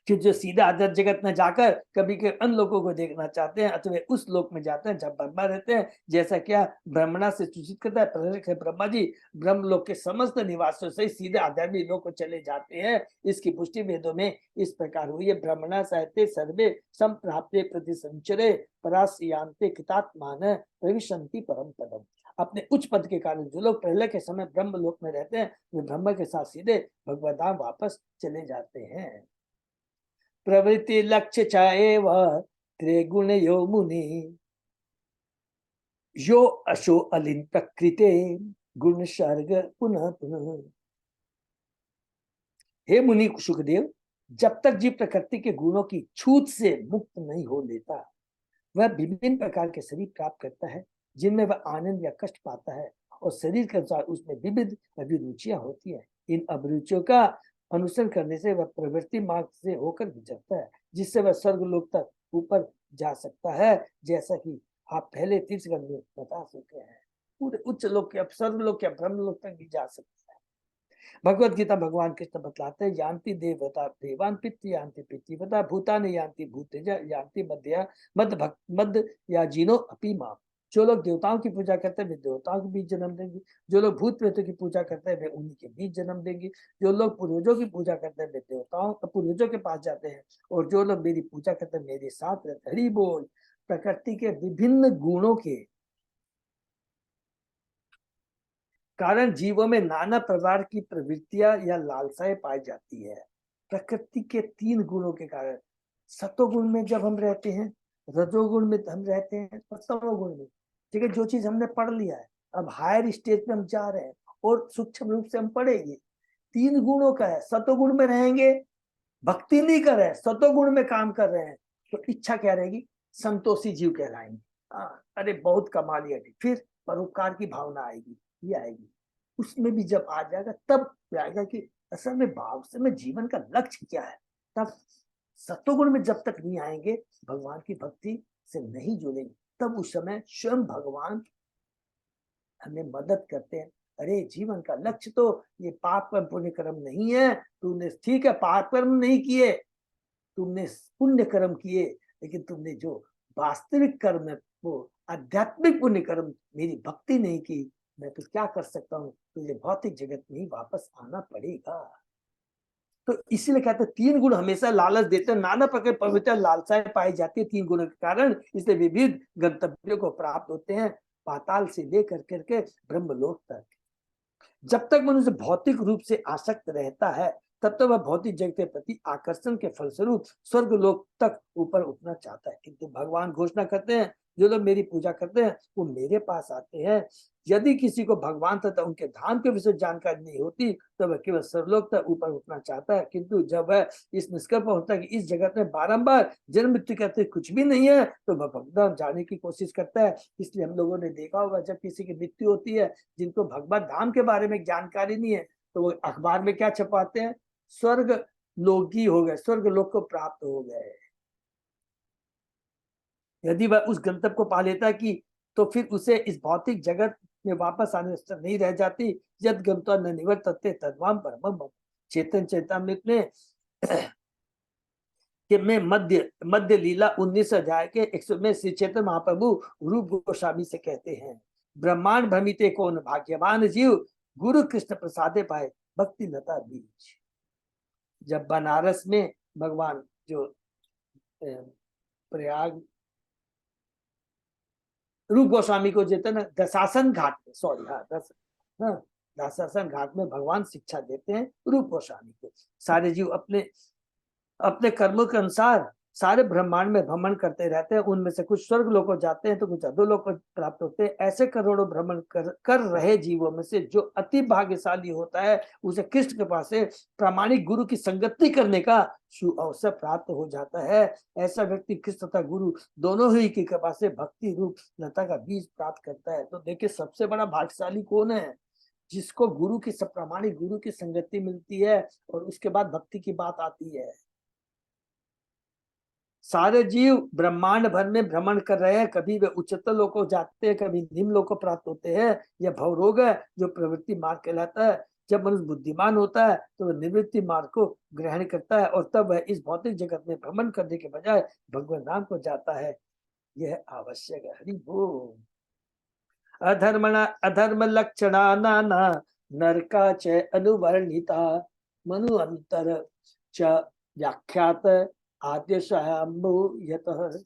कि जो सीधा आध्यात्मिक जगत में जाकर कभी के अन्य लोगों को देखना चाहते हैं, अथवा उस लोक में जाते हैं जब ब्रह्मा रहते हैं, जैसा क्या ब्रह्मणा से सूचित करता है ब्रह्मा जी ब्रह्म लोक के समस्त निवासियों से सीधे आध्यात्मिक लोक को चले जाते हैं। इसकी पुष्टि वेदों में इस प्रकार हुई है, ब्रह्मणा साहित्य सर्वे संप्राप्ते प्रति संचरे परासियांते कितात्मान प्रविशंति परम पदम। अपने उच्च पद के कारण जो लोग पहले के समय ब्रह्म लोक में रहते हैं, वे ब्रह्म के साथ सीधे भगवत धाम वापस चले जाते हैं। प्रवृत्ति लक्ष्य चाएव त्रिगुण यो मुनि यो अशो अलिन प्रकृते गुण सर्ग पुनः पुनः। हे मुनि सुखदेव, जब तक जीव प्रकृति के गुणों की छूत से मुक्त नहीं हो लेता, वह विभिन्न प्रकार के शरीर प्राप्त करता है, जिनमें वह आनंद या कष्ट पाता है, और शरीर के अनुसार उसमें विविध अभिरुचियां होती है। इन अभिरुचियों का अनुसरण करने से वह प्रवृत्ति मार्ग से होकर गुजरता है, जिससे वह स्वर्ग लोक तक ऊपर जा सकता है, जैसा कि आप पहले तीर्थगण में बता चुके हैं। पूरे उच्च लोक के स्वर्ग लोक या ब्रह्म लोक तक भी जा सकता है। भगवत गीता भगवान कृष्ण बतलाते हैं, यान्ति देवता देवान पितृ यान्ति पितृवता भूतानि यान्ति भूतेजा यान्ति मध्य या जीनो अपि माम। जो लोग देवताओं की पूजा करते हैं वे देवताओं के बीच जन्म देंगे, जो लोग भूत प्रेतों की पूजा करते हैं वे उन्हीं के बीच जन्म देंगे, जो लोग पूर्वजों की पूजा करते हैं वे देवताओं पूर्वजों के पास जाते हैं, और जो लोग मेरी पूजा करते हैं मेरे साथ रहते। हरि बोल। प्रकृति के विभिन्न गुणों के कारण जीवों में नाना प्रकार की प्रवृत्तियां या लालसाएं पाई जाती है। प्रकृति के 3 गुणों के कारण, सतोगुण में जब हम रहते हैं, रजोगुण में हम रहते हैं, और तमोगुण में, ठीक है, जो चीज हमने पढ़ लिया है, अब हायर स्टेज पे हम जा रहे हैं और सूक्ष्म रूप से हम पढ़ेंगे। 3 गुणों का है, सतोगुण में रहेंगे, भक्ति नहीं कर रहे हैं, सतोगुण में काम कर रहे हैं, तो इच्छा क्या रहेगी, संतोषी जीव कहलाएंगे। अरे बहुत कमाल है, फिर परोपकार की भावना आएगी, ये आएगी। उसमें भी जब आ जाएगा तब आएगा कि असल में भाव से में जीवन का लक्ष्य क्या है। तब सत्वगुण में जब तक नहीं आएंगे, भगवान की भक्ति से नहीं जुड़ेंगे, तब उस समय स्वयं भगवान हमें मदद करते हैं। अरे जीवन का लक्ष्य तो ये पाप कर्म पुण्य कर्म नहीं है, तुमने ठीक है पाप कर्म नहीं किए, तुमने पुण्य कर्म किए, लेकिन तुमने जो वास्तविक कर्म है वो आध्यात्मिक पुण्य कर्म, मेरी भक्ति नहीं की, मैं तो क्या कर सकता हूँ, तुझे भौतिक जगत में ही वापस आना पड़ेगा। तो इसीलिए कहते हैं 3 गुण हमेशा लालच देते हैं, नाना प्रकार पवित्र लालसाएं पाई जाती है 3 गुणों के कारण, इसलिए विविध गंतव्यों को प्राप्त होते हैं, पाताल से लेकर करके ब्रह्मलोक तक। जब तक मनुष्य भौतिक रूप से आसक्त रहता है, तब तक वह भौतिक जगत के प्रति आकर्षण के फलस्वरूप स्वर्ग लोक तक ऊपर उठना चाहता है। किंतु भगवान घोषणा करते हैं, जो लोग मेरी पूजा करते हैं वो मेरे पास आते हैं। यदि किसी को भगवान तथा उनके धाम के विषय जानकारी नहीं होती, तो वह केवल स्वर्गलोक तक ऊपर उठना चाहता है, किंतु जब वह इस निष्कर्ष पर होता है कि इस जगत में बारंबार जन्म मृत्यु करते कुछ भी नहीं है, तो वह भगवान जाने की कोशिश करता है। इसलिए हम लोगों ने देखा होगा, जब किसी की मृत्यु होती है, जिनको भगवत धाम के बारे में जानकारी नहीं है, तो वो अखबार में क्या छपाते हैं, स्वर्ग लोकी हो गए, स्वर्ग लोक को प्राप्त हो गए। यदि वह उस गंतव्य को पा लेता कि तो फिर उसे इस भौतिक जगत में वापस आने से नहीं रह जाती। यद गंतव्य न निवर्तते तद्वाम परमम। चेतन चेतामृत में कि मैं मध्य लीला 19 अध्याय के 100 में श्री चैतन्य महाप्रभु रूप गोस्वामी से कहते हैं, ब्रह्मांड भ्रमिते कौन भाग्यवान जीव, गुरु कृष्ण प्रसादे पाए भक्ति लता बीज। जब बनारस में भगवान जो प्रयाग रूप गोस्वामी को जो ना दशासन घाट में, सॉरी दशासन घाट में भगवान शिक्षा देते हैं रूप गोस्वामी को, सारे जीव अपने अपने कर्मों के अनुसार सारे ब्रह्मांड में भ्रमण करते रहते हैं, उनमें से कुछ स्वर्ग लोक को जाते हैं तो कुछ अधोलोक को प्राप्त होते हैं। ऐसे करोड़ों भ्रमण कर रहे जीवों में से जो अति भाग्यशाली होता है उसे कृष्ण कृपा से प्रामाणिक गुरु की संगति करने का अवसर प्राप्त हो जाता है। ऐसा व्यक्ति कृष्ण तथा गुरु दोनों ही की कृपा से भक्ति रूप लता का बीज प्राप्त करता है। तो देखिए सबसे बड़ा भाग्यशाली कौन है? जिसको गुरु की प्रामाणिक गुरु की संगति मिलती है और उसके बाद भक्ति की बात आती है। सारे जीव ब्रह्मांड भर में भ्रमण कर रहे हैं, कभी वे उच्चतर लोक को जाते हैं, कभी निम्न लोक को प्राप्त होते हैं। यह भवरोग है जो प्रवृत्ति मार्ग कहलाता है। जब मनुष्य बुद्धिमान होता है तो वह निवृत्ति मार्ग को ग्रहण करता है और तब वह इस भौतिक जगत में भ्रमण करने के बजाय भगवान नाम को जाता है। यह आवश्यक है। हरि बोल। अधर्म लक्षणा नाना नरका च अनुवर्णिता मनु अंतर च व्याख्यात आद्य स्वयंभू यतः।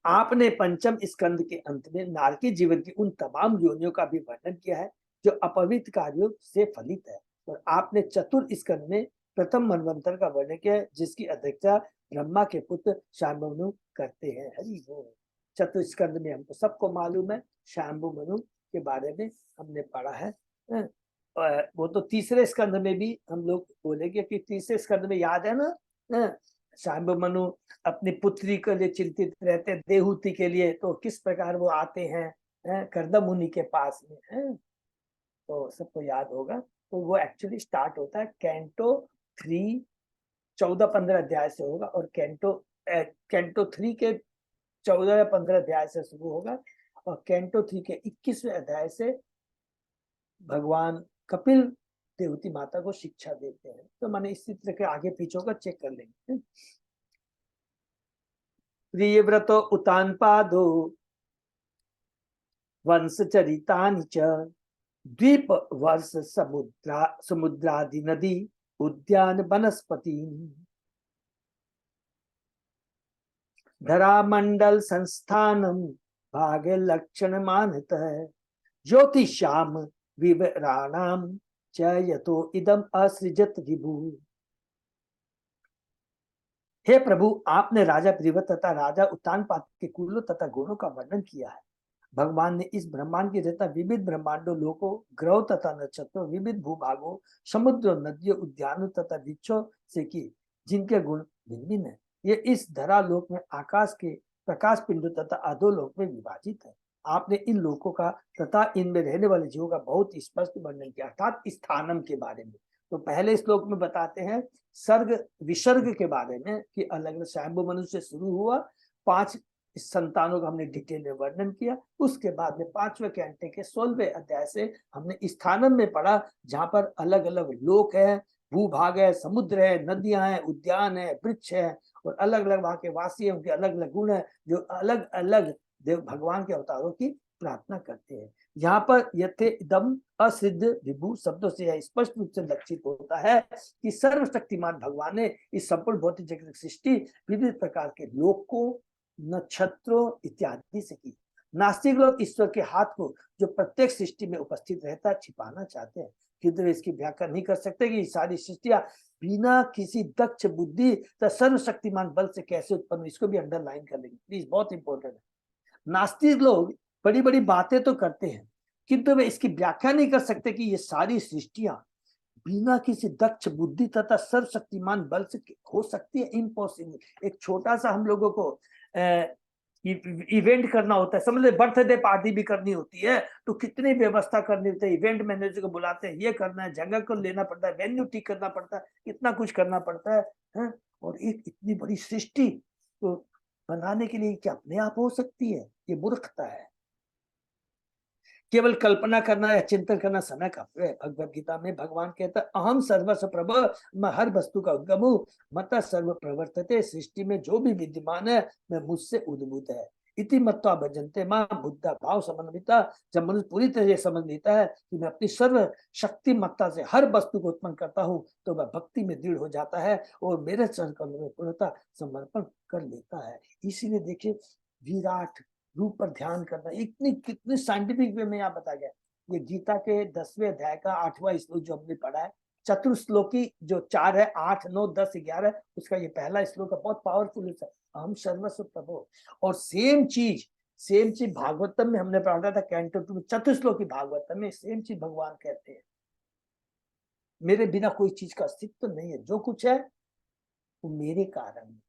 आपने पंचम स्कंद के अंत में नारकी जीवन की उन तमाम योनियों का भी वर्णन किया है जो अपवित्र कार्यों से फलित है, और आपने चतुर्थ स्कंद में प्रथम मनवंतर का वर्णन किया है जिसकी अध्यक्षता ब्रह्मा के पुत्र शांभु मनु करते हैं। हरि बोल। चतुर्थ स्कंद में हमको सबको मालूम है, शांभु मनु के बारे में हमने पढ़ा है। वो तो तीसरे स्कंद में भी हम लोग बोलेंगे कि तीसरे स्कंद में याद है ना, शांभु मनु अपनी पुत्री के लिए चिंतित रहते हैं, देहूति के लिए, तो किस प्रकार वो आते हैं कर्दम मुनि के पास में है, तो सबको याद होगा। तो वो एक्चुअली स्टार्ट होता है कैंटो 3 14-15 अध्याय से होगा, और कैंटो 3 के 14 या 15 अध्याय से शुरू होगा, और कैंटो 3 के 21वें अध्याय से भगवान कपिल देवती माता को शिक्षा देते हैं। तो मैंने इस चित्र के आगे पीछे का चेक कर लेंगे। प्रिय व्रतो उतान पादो वंश चरितानि च द्वीप वर्ष समुद्रादि नदी उद्यान वनस्पति धरा मंडल संस्थानम भाग्य लक्षण मानत है ज्योतिषाम विवराणाम च यतो इदम असृजत विभु। हे प्रभु, आपने राजा प्रियव्रत तथा राजा उत्तानपाद के कुलों तथा गुणों का वर्णन किया है। भगवान ने इस ब्रह्मांड की रचना विविध ब्रह्मांडों, लोकों, ग्रहों तथा नक्षत्रों, विविध भूभागों, समुद्रों, नदियों, उद्यानों तथा वृक्षों से की, जिनके गुण भिन्न भिन्न है। ये इस धरा लोक में आकाश के प्रकाश पिंडों तथा अधोलोक में विभाजित है। आपने इन लोकों का तथा इनमें रहने वाले जीवों का बहुत स्पष्ट वर्णन किया, अर्थात स्थानम के बारे में। तो पहले श्लोक में बताते हैं सर्ग विसर्ग के बारे में कि अलग अलग स्वयंभू मनु से शुरू हुआ, 5 संतानों का हमने डिटेल में वर्णन किया। उसके बाद में 5वें कैंटे के 16वें अध्याय से हमने स्थानम में पढ़ा, जहां पर अलग अलग लोक है, भूभाग है, समुद्र है, नदियां हैं, उद्यान है, वृक्ष है, और अलग अलग वहां के वासी है, उनके अलग अलग गुण है, जो अलग अलग देव भगवान के अवतारों की प्रार्थना करते हैं। यहाँ पर यथे इदम असिद्ध विभु शब्दों से यह स्पष्ट रूप से लक्षित होता है कि सर्वशक्तिमान भगवान ने इस संपूर्ण भौतिक जगत की सृष्टि विविध प्रकार के लोकों, नक्षत्रों इत्यादि से की। नास्तिक लोग ईश्वर के हाथ को जो प्रत्येक सृष्टि में उपस्थित रहता है छिपाना चाहते हैं, किंतु इसकी व्याख्या नहीं कर सकते कि सारी सृष्टियां बिना किसी दक्ष बुद्धि तथा सर्वशक्तिमान बल से कैसे उत्पन्न। इसको भी अंडरलाइन कर लेंगे प्लीज, बहुत इंपॉर्टेंट है। नास्तिक लोग बड़ी बड़ी बातें तो करते हैं, किंतु वे इसकी व्याख्या नहीं कर सकते कि ये सारी सृष्टियां बिना किसी दक्ष बुद्धि तथा सर्वशक्तिमान बल से हो सकती है। इम्पॉसिबल। एक छोटा सा हम लोगों को इवेंट करना होता है, समझ लो बर्थडे पार्टी भी करनी होती है, तो कितनी व्यवस्था करनी होती है। इवेंट मैनेजर को बुलाते हैं, ये करना है, जगह को लेना पड़ता है, वेन्यू ठीक करना पड़ता है, कितना कुछ करना पड़ता है? और एक इतनी बड़ी सृष्टि तो बनाने के लिए क्या अपने आप हो सकती है? ये मूर्खता है। केवल कल्पना करना या चिंतन करना समय का है। भगवद गीता में भगवान कहता है अहम सर्वस्व प्रभ, मैं हर वस्तु का उद्गम हूँ, मत सर्व प्रवर्तते, सृष्टि में जो भी विद्यमान है मैं मुझसे उद्भूत है। इति मत्वा भजन्ते मां बुद्धा भाव समन्विता। जब मनुष्य पूरी तरह से समझ लेता है कि मैं अपनी सर्व शक्ति मत्ता से हर वस्तु को उत्पन्न करता हूँ, तो वह भक्ति में दृढ़ हो जाता है और मेरे चरण कमलों में पूर्णतः समर्पण कर लेता है। इसीलिए देखिए विराट रूप पर ध्यान करना इतनी कितनी साइंटिफिक वे में यहाँ बताया गया। ये गीता के 10वें अध्याय का 8वां श्लोक जो हमने पढ़ा है, चतुर्श्लोकी जो 4 है, 8, 9, 10, 11, उसका ये पहला श्लोक है, बहुत पावरफुल है। हम सर्वस्व प्रभु। और सेम चीज भागवतम में हमने पढ़ा था, कैंटो 2 चतुर्श्लोकी भागवतम में सेम चीज भगवान कहते हैं, मेरे बिना कोई चीज का अस्तित्व नहीं है, जो कुछ है वो मेरे कारण है।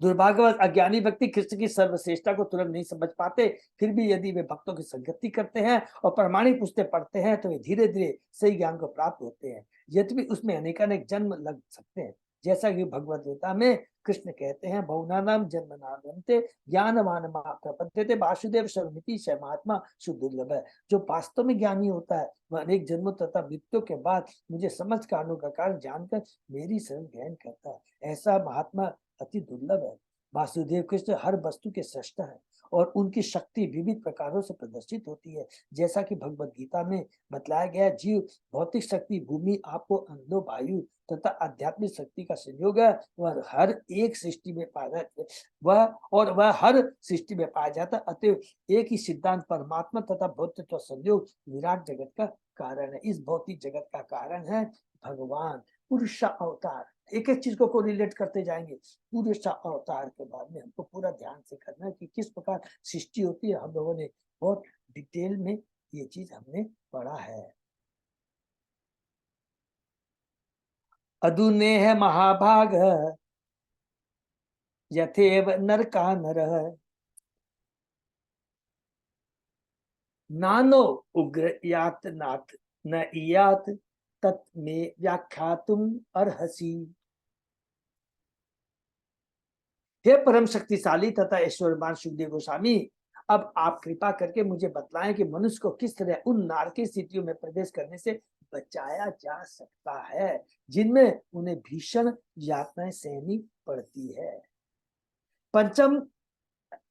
दुर्भाग्यवश अज्ञानी व्यक्ति कृष्ण की सर्वश्रेष्ठता को तुरंत नहीं समझ पाते, फिर भी यदि वे भक्तों की संगति करते हैं और प्रामाणिक पुस्तकें पढ़ते हैं तो वे धीरे धीरे सही ज्ञान को प्राप्त होते हैं, यद्यपि उसमें अनेकानेक जन्म लग सकते हैं। जैसा कि भगवद गीता में कृष्ण कहते हैं, बहुनानाम जन्मनादन्ते ज्ञानवान प्रपद्यते वासुदेव सर्वमिति स महात्मा सुदुर्लभ है। जो वास्तव में ज्ञानी होता है वह अनेक जन्मों तथा मृत्यु के बाद मुझे समझ कारणों का कारण जानकर मेरी शरण ग्रहण करता है, ऐसा महात्मा अति दुर्लभ है। वासुदेव कृष्ण हर वस्तु के सृष्टा है और उनकी शक्ति विविध प्रकारों से प्रदर्शित होती है। जैसा कि भगवद गीता में बतलाया गया, जीव भौतिक शक्ति भूमि, आपको, अंधो, वायु तथा आध्यात्मिक शक्ति का संयोग है। वह हर एक सृष्टि में पाया वह हर सृष्टि में पाया जाता। अतएव एक ही सिद्धांत परमात्मा तथा भौतिक संयोग विराट जगत का कारण है। इस भौतिक जगत का कारण है भगवान पुरुष अवतार। एक एक चीज को रिलेट करते जाएंगे। पुरुष अवतार के बाद में हमको पूरा ध्यान से करना है कि किस प्रकार सृष्टि होती है। हम लोगों ने बहुत डिटेल में ये चीज हमने पढ़ा है। अदुने है महाभाग यथेव नरका नर, नानो उग्र यात नाथ न इयात तत् में व्याख्यातुम अर्हसि। हे परम शक्तिशाली तथा ऐश्वर्यवान सुखदेव गोस्वामी, अब आप कृपा करके मुझे बतलाएं कि मनुष्य को किस तरह उन नारकीय स्थितियों में प्रवेश करने से बचाया जा सकता है जिनमें उन्हें भीषण यातनाएं सहनी पड़ती है। पंचम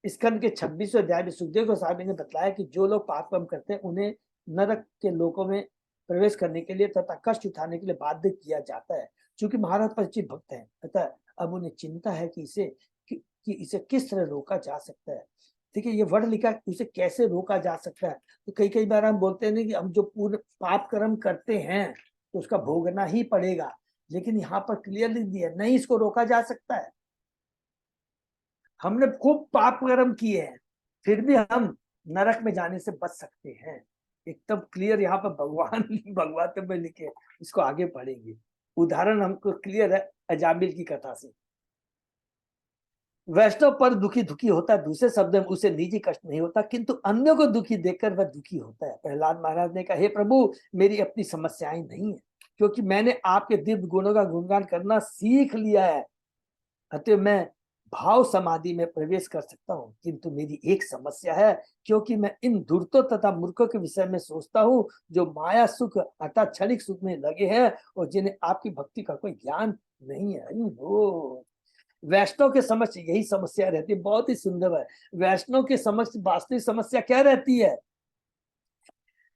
स्कंद के 26वें अध्याय में सुखदेव गोस्वामी ने बतलाया कि जो लोग पाप कर्म करते हैं उन्हें नरक के लोकों में प्रवेश करने के लिए तथा कष्ट उठाने के लिए बाध्य किया जाता है। क्योंकि महाराज परिचित भक्त हैं, अतः अब उन्हें चिंता है कि इसे किस तरह रोका जा सकता है। ठीक है, ये वर्ड लिखा, उसे कैसे रोका जा सकता है। तो कई बार हम बोलते हैं कि हम जो पूर्ण पाप कर्म करते हैं तो उसका भोगना ही पड़ेगा, लेकिन यहाँ पर क्लियरली दिया नहीं, इसको रोका जा सकता है। हमने खूब पाप कर्म किए हैं फिर भी हम नरक में जाने से बच सकते हैं, एकदम क्लियर यहाँ पर भगवान में लिखे। इसको आगे पढ़ेंगे। उदाहरण हमको क्लियर है अजामिल की कथा से। वैष्णव पर दुखी होता है, दूसरे शब्द में उसे निजी कष्ट नहीं होता, किंतु अन्यों को दुखी देखकर वह दुखी होता है। प्रहलाद महाराज ने कहा, हे प्रभु, मेरी अपनी समस्याएं नहीं है, क्योंकि मैंने आपके दिव्य गुणों का गुणगान करना सीख लिया है, अतः मैं भाव समाधि में प्रवेश कर सकता हूँ। किंतु मेरी एक समस्या है, क्योंकि मैं इन धूर्तों तथा मूर्खों के विषय में सोचता हूँ जो माया सुख अर्थात क्षणिक सुख में लगे हैं और जिन्हें आपकी भक्ति का कोई ज्ञान नहीं है। वो वैष्णव के समक्ष यही समस्या रहती है। बहुत ही सुंदर है। वैष्णव के समक्ष वास्तविक समस्या क्या रहती है?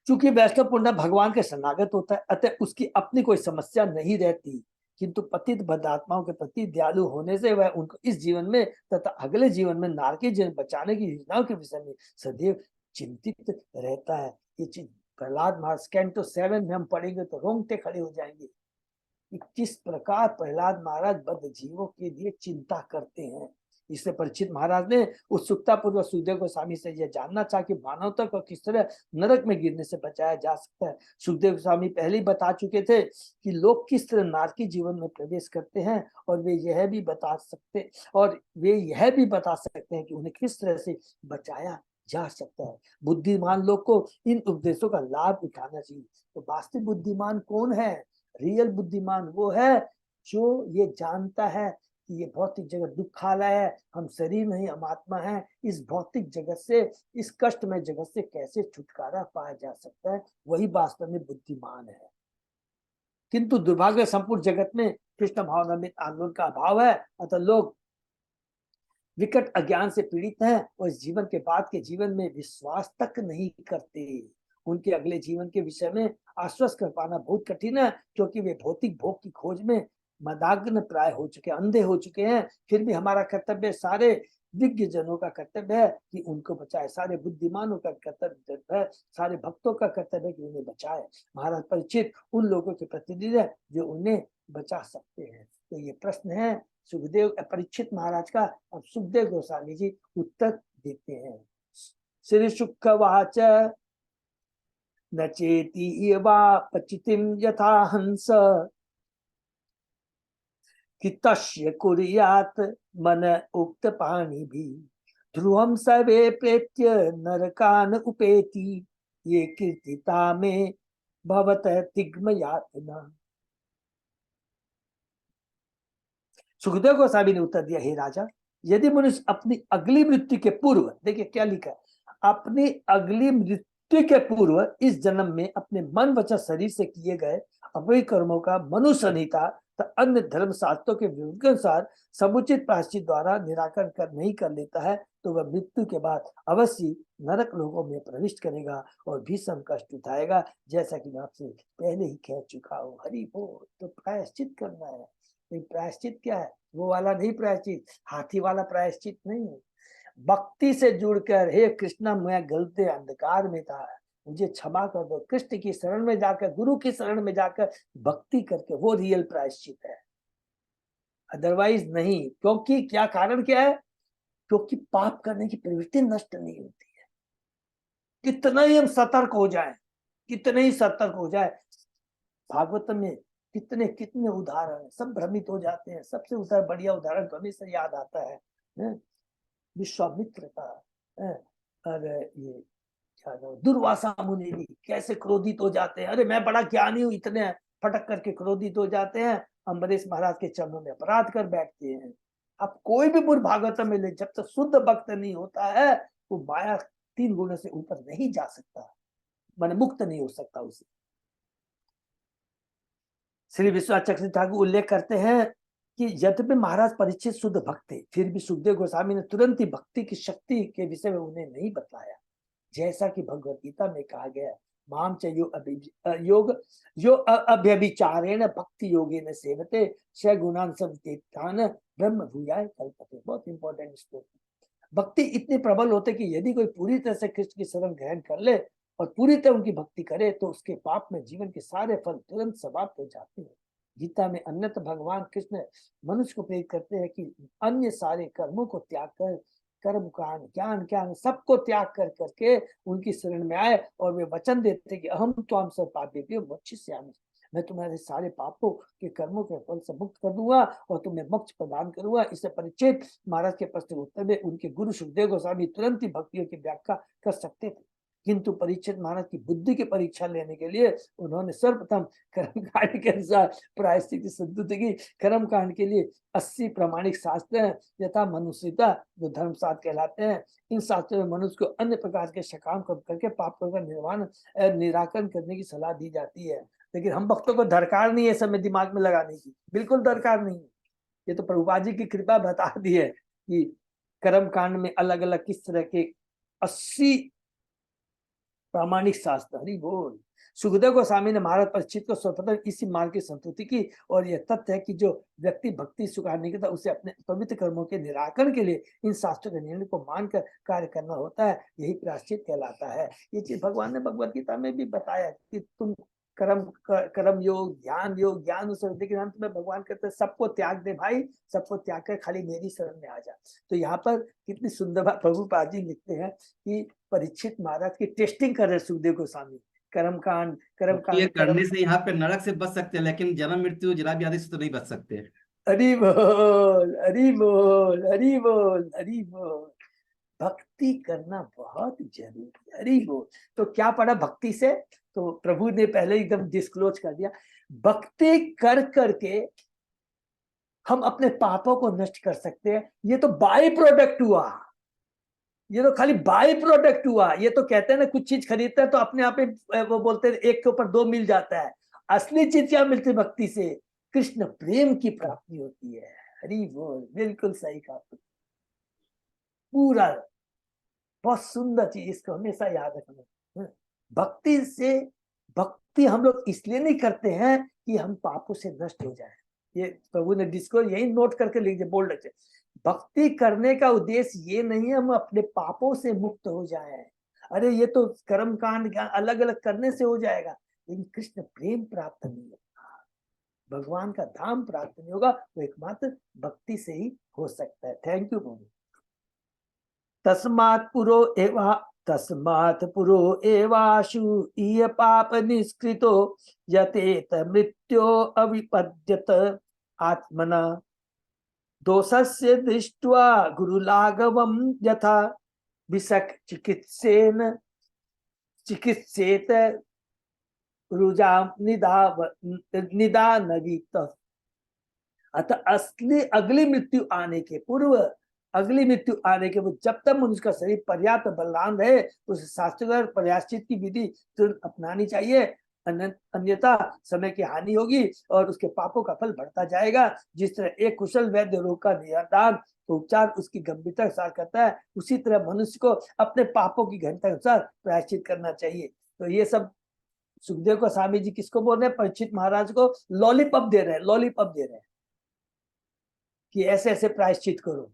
चूंकि वैष्णव पुण्य भगवान के शरणागत होता है, अतः उसकी अपनी कोई समस्या नहीं रहती, किंतु पतित बद्धात्माओं के प्रति दयालु होने से वह उनको इस जीवन में तथा अगले जीवन में नारकीय जीवन बचाने की योजनाओं के विषय में सदैव चिंतित रहता है। ये चीज प्रहलाद महाराज कैंटो 7 में हम पढ़ेंगे तो रोंगटे खड़े हो जाएंगे कि किस प्रकार प्रहलाद महाराज बद्ध जीवों के लिए चिंता करते हैं। इससे परिचित महाराज ने उत्सुकता पूर्वक सुखदेव गोस्वामी से यह जानना चाहा कि मानवता को किस तरह नरक में गिरने से बचाया जा सकता है। सुखदेव गोस्वामी पहले ही बता चुके थे कि लोग किस तरह नारकी जीवन में प्रवेश करते हैं और वे यह भी बता सकते हैं कि उन्हें किस तरह से बचाया जा सकता है। बुद्धिमान लोग को इन उपदेशों का लाभ उठाना चाहिए। तो वास्तविक बुद्धिमान कौन है? रियल बुद्धिमान वो है जो ये जानता है कि ये भौतिक जगत दुखालय है, हम शरीर नहीं, हम आत्मा है। इस भौतिक जगत से, इस कष्टमय जगत से कैसे छुटकारा पाया जा सकता है, वही वास्तव में बुद्धिमान है। किंतु दुर्भाग्य संपूर्ण जगत में कृष्ण भावनामृत आंदोलन का अभाव है, अतः लोग विकट अज्ञान से पीड़ित हैं और इस जीवन के बाद के जीवन में विश्वास तक नहीं करते। उनके अगले जीवन के विषय में आश्वस्त कर पाना बहुत कठिन है, क्योंकि वे भौतिक भोग की खोज में मदाग्न प्राय हो चुके, अंधे हो चुके हैं। फिर भी हमारा कर्तव्य सारे विज्ञ जनों का कर्तव्य है कि उनको बचाए, सारे बुद्धिमानों का कर्तव्य है, सारे भक्तों का कर्तव्य है कि उन्हें बचाए। महाराज परीक्षित उन लोगों के प्रतिनिधि है जो उन्हें बचा सकते हैं। तो ये प्रश्न है सुखदेव परीक्षित महाराज का। अब सुखदेव गोस्वामी जी उत्तर देते हैं। श्री शुकवाच न चेति वा पचितिम यथा हंस कि तस्य कुर्यात् मन उक्त पाणी भी ध्रुवम सर्वे प्रेत्य नरकान उपेति ये कीर्तिता में भवत तिग्म यातना। सुखदेव गोस्वामी ने उत्तर दिया, हे राजा, यदि मनुष्य अपनी अगली मृत्यु के पूर्व, देखिए क्या लिखा, अपनी अगली मृत्यु के पूर्व इस जन्म में अपने मन वचन शरीर से किए गए अपने कर्मों का मनुसंहिता तथा अन्य धर्म शास्त्रों के अनुसार समुचित प्रायश्चित द्वारा निराकरण नहीं कर लेता है तो वह मृत्यु के बाद अवश्य नरक लोगों में प्रविष्ट करेगा और भीषण कष्ट उठाएगा, जैसा कि मैं आपसे पहले ही कह चुका हूँ। हरि बोल। तो प्रायश्चित करना है। प्रायश्चित क्या है? वो वाला नहीं प्रायश्चित, हाथी वाला प्रायश्चित नहीं। भक्ति से जुड़कर, हे कृष्णा मैं गलती अंधकार में था, मुझे क्षमा कर दो, कृष्ण की शरण में जाकर, गुरु की शरण में जाकर भक्ति करके, वो रियल प्रायश्चित है, अदरवाइज नहीं। क्योंकि क्या कारण क्या है? क्योंकि पाप करने की प्रवृत्ति नष्ट नहीं होती है। कितना ही हम सतर्क हो जाएं, कितने ही सतर्क हो जाए, भागवत में कितने कितने उदाहरण, सब भ्रमित हो जाते हैं। सबसे बढ़िया उदाहरण तो हमेशा याद आता है विश्वामित्र का। अरे ये क्या दुर्वासा मुनि भी कैसे क्रोधित हो जाते हैं, अरे मैं बड़ा ज्ञानी हूं, इतने फटक करके क्रोधित हो जाते हैं, अम्बरीश महाराज के चरणों में अपराध कर बैठते हैं। अब कोई भी बुर भागवत में ले, जब तक शुद्ध भक्त नहीं होता है वो माया 3 गुणों से ऊपर नहीं जा सकता, मन मुक्त नहीं हो सकता उसे। श्री विश्वनाथ चक्रवर्ती ठाकुर उल्लेख करते हैं कि यद्यपि महाराज परीक्षित शुद्ध भक्त थे, फिर भी सुखदेव गोस्वामी ने तुरंत ही भक्ति की शक्ति के विषय में उन्हें नहीं बताया, जैसा कि भगवत गीता में कहा गया है, माम च यो अभ्यभिचारेण भक्ति योगेन सेवते स गुणान संतेतान ब्रह्म भूयाय कल्पते। बहुत इंपॉर्टेंट श्लोक। भक्ति इतनी प्रबल होते कि यदि कोई पूरी तरह से कृष्ण की शरण ग्रहण कर ले और पूरी तरह उनकी भक्ति करे तो उसके पाप में जीवन के सारे फल तुरंत समाप्त हो जाते हैं। गीता में अन्यत्र भगवान कृष्ण मनुष्य को प्रेरित करते हैं कि अन्य सारे कर्मों को त्याग कर, कर्म कांड ज्ञान ज्ञान सबको त्याग कर करके उनकी शरण में आए और वे वचन देते कि अहम त्वाम सब पापेभ्यो मोक्षयिष्यामि, मैं तुम्हारे सारे पापों के कर्मों के फल से मुक्त कर दूंगा और तुम्हें मोक्ष प्रदान करूंगा। इससे परीक्षित महाराज के प्रश्न उत्तर में उनके गुरु सुखदेव गोस्वामी तुरंत ही भक्तियों की व्याख्या कर सकते थे, किंतु परीक्षित महाराज की बुद्धि की परीक्षा लेने के लिए उन्होंने सर्वप्रथम कर्म कांड के अनुसार प्रायश्चित की संतुति की। कर्म कांड के लिए 80 प्रामाणिक शास्त्र हैं, यथा मनुस्मृता जो धर्म शास्त्र कहलाते हैं। इन शास्त्रों में मनुष्य को अन्य प्रकार के सकाम करके पापों का निराकरण करने की सलाह दी जाती है, लेकिन हम भक्तों को दरकार नहीं है समय दिमाग में लगाने की, बिल्कुल दरकार नहीं है। ये तो प्रभुपाद जी की कृपा बता दी है कि कर्म कांड में अलग अलग किस तरह के 80 प्रामाणिक शास्त्र। हरि बोल। सुखदेव गोस्वामी ने महाराज परीक्षित को सर्वप्रथम इसी मार्ग की संतुति की और यह तथ्य है कि जो व्यक्ति भक्ति स्वीकार नहीं करता उसे अपने पवित्र कर्मों के निराकरण के लिए इन शास्त्रों के निर्णय को मानकर कार्य करना होता है, यही प्रायश्चित कहलाता है। ये चीज भगवान ने भगवत गीता में भी बताया कि तुम कर्म योग ज्ञान लेकिन अंत में भगवान कहते हैं सबको त्याग दे भाई, सबको त्याग कर खाली मेरी शरण में आ जा। तो यहाँ पर कितनी सुंदर बात प्रभुपाद जी लिखते हैं कि परीक्षित महाराज की टेस्टिंग कर रहे सुखदेव गोस्वामी। कर्म कांड ये करने से यहाँ पे नरक से बच सकते हैं, लेकिन जन्म मृत्यु जरा व्याधि से तो नहीं बच सकते। हरि बोल हरि बोल हरि बोल हरि बोल। भक्ति करना बहुत जरूरी है। हरि बोल। तो क्या पढ़ा भक्ति से? तो प्रभु ने पहले एकदम डिस्क्लोज कर दिया, भक्ति कर करके हम अपने पापों को नष्ट कर सकते हैं। ये तो बाई प्रोडक्ट हुआ, ये तो खाली बाई प्रोडक्ट हुआ। ये तो कहते हैं ना कुछ चीज खरीदते हैं तो अपने आप वो बोलते हैं एक के ऊपर 2 मिल जाता है। असली चीज क्या मिलती है भक्ति से? कृष्ण प्रेम की प्राप्ति होती है। हरि बोल। बिल्कुल सही कहा पूरा। बहुत सुंदर चीज, इसको हमेशा याद रखना। भक्ति से, भक्ति हम लोग इसलिए नहीं करते हैं कि हम पापों से नष्ट हो जाए। ये प्रभु ने डिस्को यही नोट करके लिख दिया, बोल्ड रखे। भक्ति करने का उद्देश्य ये नहीं है हम अपने पापों से मुक्त हो जाएं। अरे ये तो कर्म कांड अलग अलग करने से हो जाएगा, लेकिन कृष्ण प्रेम प्राप्त नहीं होगा, भगवान का धाम प्राप्त नहीं होगा, तो एकमात्र भक्ति से ही हो सकता है। थैंक यू बोलो। तस्मात् पुरो एवाशु इह पाप निष्कृतो यतेत मृत्यो अविपद्यत आत्मना दोषस्य दृष्ट्वा गुरुलाघवं यथा विषक चिकित्सेत रुजाम निदानवीत। अतः अगली मृत्यु आने के पूर्व, अगली मृत्यु आने के पूर्व जब तक मनुष्य का शरीर पर्याप्त बलवान रहे तो उसे शास्त्रकार प्रायश्चित की विधि तुरंत अपनानी चाहिए, अन्यथा समय की हानि होगी और उसके पापों का फल बढ़ता जाएगा। जिस तरह एक कुशल वैद्य रोग का निदान तो उपचार उसकी गंभीरता के साथ करता है, उसी तरह मनुष्य को अपने पापों की गंभीरता के अनुसार प्रायश्चित करना चाहिए। तो ये सब सुखदेव को स्वामी जी किसको बोल रहे हैं? परीक्षित महाराज को लॉलीपॉप दे रहे हैं, लॉलीपॉप दे रहे हैं कि ऐसे ऐसे प्रायश्चित करो।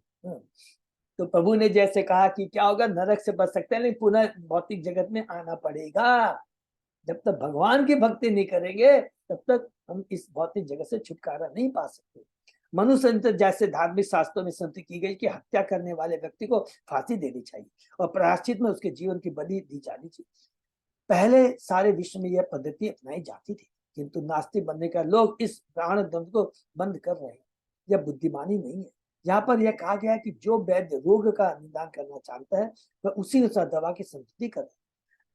तो प्रभु ने जैसे कहा कि क्या होगा, नरक से बच सकते हैं लेकिन पुनः भौतिक जगत में आना पड़ेगा। जब तक भगवान की भक्ति नहीं करेंगे तब तक हम इस भौतिक जगत से छुटकारा नहीं पा सकते। मनुष्य जैसे धार्मिक शास्त्रों में संति की गई कि हत्या करने वाले व्यक्ति को फांसी देनी चाहिए और प्रायश्चित में उसके जीवन की बलि दी जानी चाहिए। पहले सारे विश्व में यह पद्धति अपनाई जाती थी, किंतु नास्तिक बनने का लोग इस प्राण दंड को बंद कर रहे हैं। यह बुद्धिमानी नहीं है। यहाँ पर यह कहा गया है कि जो वैद्य रोग का निदान करना चाहता है वह उसी अनुसार दवा की संस्तुति करे।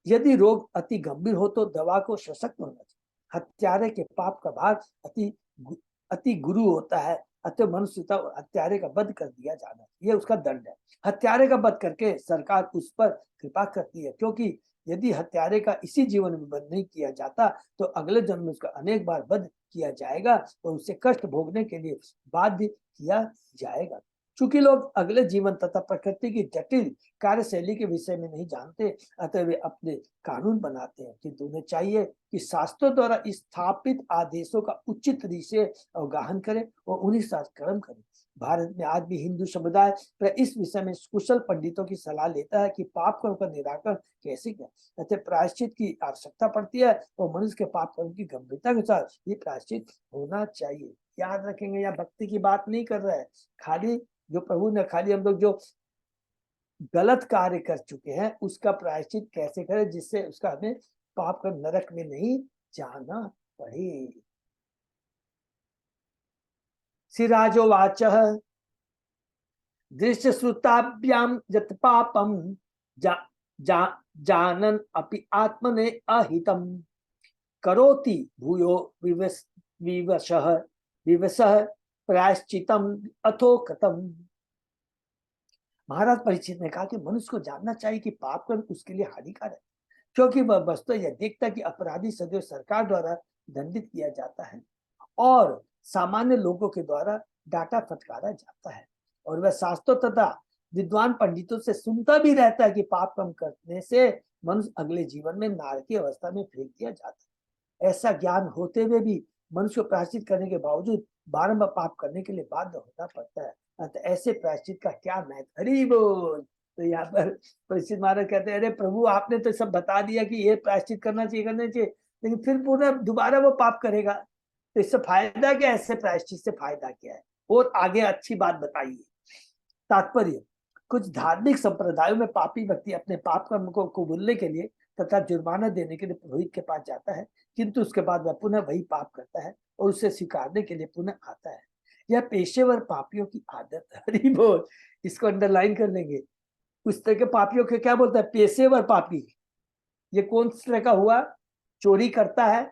यदि रोग अति गंभीर हो तो दवा को सशक्त होना चाहिए। हत्यारे के पाप का भार अति गुरु होता है, अतः मनुष्य हत्यारे का वध कर दिया जाना, यह उसका दंड है। हत्यारे का वध करके सरकार उस पर कृपा करती है, क्योंकि यदि हत्यारे का इसी जीवन में वध नहीं किया जाता तो अगले जन्म में उसका अनेक बार वध किया जाएगा और उससे कष्ट भोगने के लिए बाध्य किया जाएगा। चूंकि लोग अगले जीवन तथा प्रकृति की जटिल कार्यशैली के विषय में नहीं जानते, अतः वे अपने कानून बनाते हैं, किंतु उन्हें चाहिए कि शास्त्रों द्वारा स्थापित आदेशों का उचित रीति से अवगाहन करें और उन्हीं साथ कर्म करें। भारत में आज भी हिंदू समुदाय पर इस विषय में कुशल पंडितों की सलाह लेता है कि पाप कर्म का निराकरण कैसे किया, अतः प्रायश्चित की आवश्यकता पड़ती है और मनुष्य के पाप कर्म की गंभीरता के साथ ये प्रायश्चित होना चाहिए। याद रखेंगे, यहाँ भक्ति की बात नहीं कर रहा है, खाली जो प्रभु ने खाली हम लोग जो गलत कार्य कर चुके हैं उसका प्रायश्चित कैसे करें जिससे उसका हमें पाप कर नरक में नहीं जाना पड़े। सिराजोवाच दृश्य श्रुताभ्याम यत् पापम जानन अपि आत्मने अहितम करोति भूयो विवशः प्रायश्चितम अथो कतम। महाराज परीक्षित ने कहा कि मनुष्य को जानना चाहिए कि पाप कर्म उसके लिए हानिकारक है, क्योंकि वह वस्तु यह देखता कि अपराधी सदैव सरकार द्वारा दंडित किया जाता है और सामान्य लोगों के द्वारा डांटा फटकारा जाता है, और वह शास्त्रों तथा विद्वान पंडितों से सुनता भी रहता है कि पाप कर्म करने से मनुष्य अगले जीवन में नारकीय अवस्था में फेंक दिया जाता है। ऐसा ज्ञान होते हुए भी मनुष्य को प्रायश्चित करने के बावजूद बारंबार पाप करने के लिए बाध्य होना पड़ता है। तो ऐसे प्रायश्चित का क्या महत्व। हरि बोल। तो यहाँ पर परीक्षित महाराज कहते हैं, अरे प्रभु आपने तो सब बता दिया कि ये प्रायश्चित करना चाहिए लेकिन फिर पुनः दोबारा वो पाप करेगा, तो इससे फायदा क्या है? ऐसे प्रायश्चित से फायदा क्या है? और आगे अच्छी बात बताइए। तात्पर्य, कुछ धार्मिक संप्रदायों में पापी व्यक्ति अपने पाप कर्म को कबूलने के लिए तथा जुर्माना देने के लिए पुरोहित के पास जाता है, किंतु उसके बाद वह पुनः वही पाप करता है और उसे स्वीकारने के लिए पुनः आता है। यह पेशेवर पापियों की आदत है। हरि बोल। इसको अंडरलाइन कर लेंगे। उस तरह के पापियों के क्या बोलता है? पेशेवर पापी। ये कौन तरह का हुआ? चोरी करता है,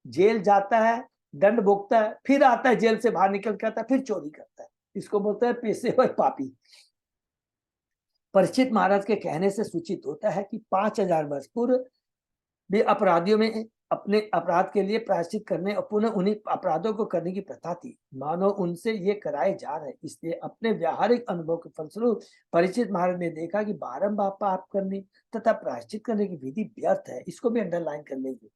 जेल जाता है, दंड भोगता है, फिर आता है जेल से बाहर निकल के आता है, फिर चोरी करता है, इसको बोलता है पेशेवर पापी। परीक्षित महाराज के कहने से सूचित होता है कि 5000 वर्ष पूर्व भी अपराधियों में अपने अपराध के लिए प्रायश्चित करने और पुनः उन्हीं अपराधों को करने की प्रथा थी, मानो उनसे ये कराए जा रहे। इसलिए अपने व्यावहारिक अनुभव के फलस्वरूप परीक्षित महाराज ने देखा कि बारंबार पाप करने तथा प्रायश्चित करने की विधि व्यर्थ है। इसको भी अंडरलाइन कर लेंगे।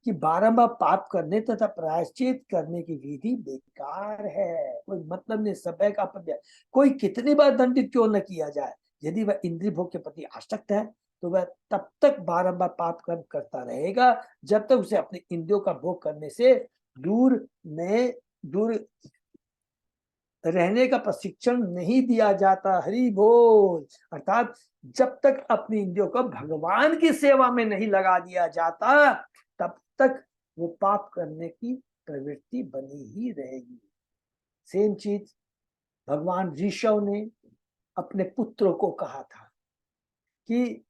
कि बारंबार पाप करने तथा प्रायश्चित करने की विधि बेकार है, कोई मतलब नहीं, समय का अपव्यय। कोई कितनी बार दंडित क्यों न किया जाए, यदि वह इंद्रिय भोग के प्रति आसक्त है तो वह तब तक बारंबार पाप कर्म करता रहेगा जब तक उसे अपने इंद्रियों का भोग करने से दूर रहने का प्रशिक्षण नहीं दिया जाता। हरि बोल। अर्थात जब तक अपनी इंद्रियों को भगवान की सेवा में नहीं लगा दिया जाता तब तक वो पाप करने की प्रवृत्ति बनी ही रहेगी। सेम चीज भगवान ऋषभ ने अपने पुत्रों को कहा था कि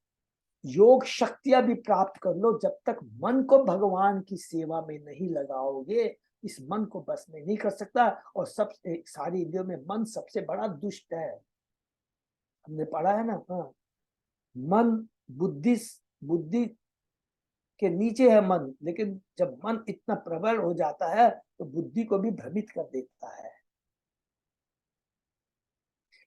योग शक्तियां भी प्राप्त कर लो, जब तक मन को भगवान की सेवा में नहीं लगाओगे इस मन को बस में नहीं कर सकता। और सबसे सारी इंद्रियों में मन सबसे बड़ा दुष्ट है, हमने पढ़ा है ना। हाँ, मन बुद्धि के नीचे है मन, लेकिन जब मन इतना प्रबल हो जाता है तो बुद्धि को भी भ्रमित कर देता है।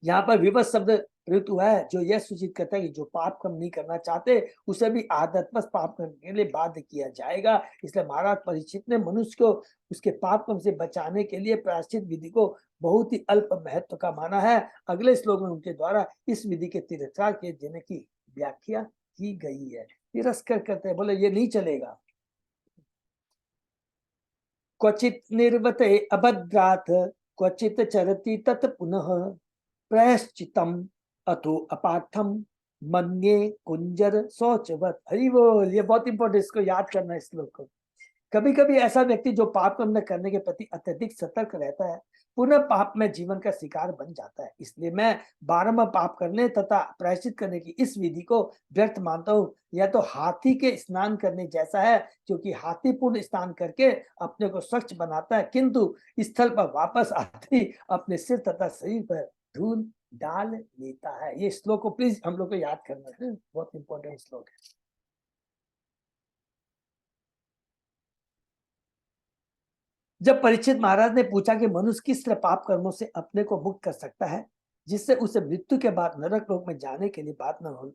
यहाँ पर विवश शब्द प्रयुक्त हुआ है जो यह सूचित करता है कि जो पाप कर्म नहीं करना चाहते उसे भी आदतवश पाप करने के लिए बाध्य किया जाएगा। इसलिए महाराज परीक्षित ने मनुष्य को उसके पाप कर्म से बचाने के लिए प्रायश्चित विधि को बहुत ही अल्प महत्व का माना है। अगले श्लोक में उनके द्वारा इस विधि के तिरस्कार किए जाने की व्याख्या की गई है। तिरस्कार करते हैं, बोले ये नहीं चलेगा। क्वचित निर्वते अभद्रात क्वचित चरति तत् पुनः प्रायश्चितम अथो अपार्थम मन्ये कुंजर शौचवत। हरि बोल। ये बहुत इंपॉर्टेंट, इसको याद करना है श्लोक को। कभी कभी ऐसा व्यक्ति जो पाप कर्म करने के प्रति अत्यधिक सतर्क रहता है पुनः पाप में जीवन का शिकार बन जाता है। इसलिए मैं बारंबार पाप करने तथा प्रायश्चित करने की इस विधि को व्यर्थ मानता हूँ। यह तो हाथी के स्नान करने जैसा है, क्योंकि हाथी पूर्ण स्नान करके अपने को स्वच्छ बनाता है किंतु स्थल पर वापस आते ही अपने सिर तथा शरीर पर धूल डाल लेता है। ये श्लोक को प्लीज हम लोग को याद करना है, बहुत इंपॉर्टेंट श्लोक है। जब परीक्षित महाराज ने पूछा कि मनुष्य किस तरह पाप कर्मों से अपने को मुक्त कर सकता है जिससे उसे मृत्यु के बाद नरक लोक में जाने के लिए बात न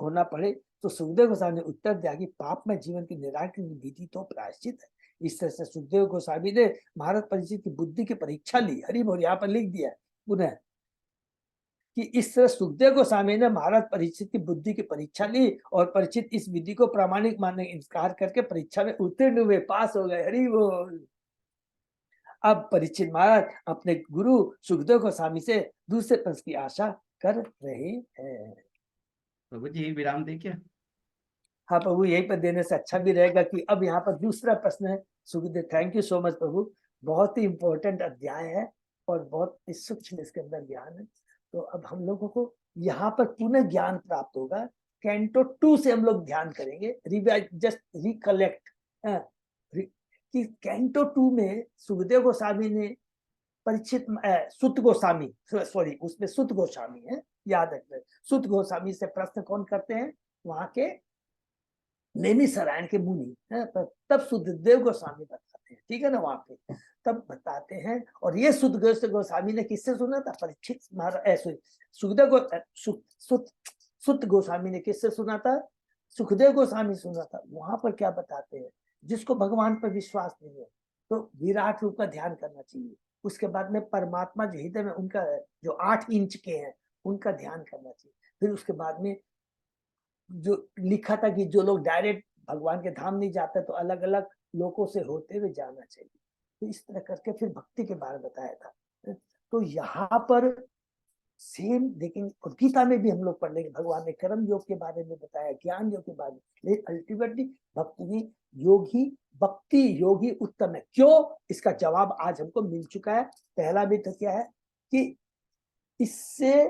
होना पड़े, तो सुखदेव गोस्वामी ने उत्तर दिया कि पाप में जीवन की निराकरण की विधि तो प्रायश्चित है। इस तरह से सुखदेव गोस्वामी ने महाराज परीक्षित की बुद्धि की परीक्षा ली। हरि बोल। यहाँ पर लिख दिया पुनः कि इस तरह सुखदेव गोस्वामी ने महाराज परीक्षित की बुद्धि की परीक्षा ली और परीक्षित इस विधि को प्रामाणिक मानने का इंकार करके परीक्षा में उत्तीर्ण हुए, पास हो गए। हरि बोल। अब परीक्षित महाराज अपने गुरु सुखदेव गोस्वामी से दूसरे प्रश्न की आशा कर रहे हैं। प्रभु जी विराम दे क्या? हाँ प्रभु, यहीं पर देने से अच्छा भी रहेगा कि अब यहाँ पर दूसरा प्रश्न है Sukhdev. Thank you so much Prabhu, बहुत ही इंपॉर्टेंट अध्याय है और बहुत सूक्ष्म इसके अंदर ज्ञान है। तो अब हम लोगों को यहाँ पर पुनः ज्ञान प्राप्त होगा। कैंटो 2 से हम लोग ध्यान करेंगे, रिवाइज, जस्ट रिकलेक्ट कि कैंटो 2 में सुखदेव गोस्वामी ने परीक्षित सुत गोस्वामी, सॉरी उसमें सुत गोस्वामी है, याद रखना। सुत गोस्वामी से प्रश्न कौन करते हैं? वहां के नैमिषारण्य के मुनि है, तब सुखदेव गोस्वामी बताते हैं, ठीक है ना, वहां पे तब बताते हैं। और ये सुत गोस्वामी ने किससे सुना था? परीक्षित महाराज, सुत गोस्वामी ने किससे सुना था? सुखदेव गोस्वामी सुना था। वहां पर क्या बताते हैं? जिसको भगवान पर विश्वास नहीं है तो विराट रूप का ध्यान करना चाहिए। उसके बाद में परमात्मा जो हृदय में उनका जो 8 इंच के हैं उनका ध्यान करना चाहिए। फिर उसके बाद में जो लिखा था कि जो लोग डायरेक्ट भगवान के धाम नहीं जाते तो अलग अलग लोगों से होते हुए जाना चाहिए। तो इस तरह करके फिर भक्ति के बारे में बताया था। तो यहाँ पर सेम देखेंगे, और गीता में भी हम लोग पढ़ लेंगे, भगवान ने कर्म योग के बारे में बताया, ज्ञान योग के बारे में, लेकिन अल्टीमेटली भक्ति योगी उत्तम है। क्यों? इसका जवाब आज हमको मिल चुका है। पहला भी तो क्या है कि इससे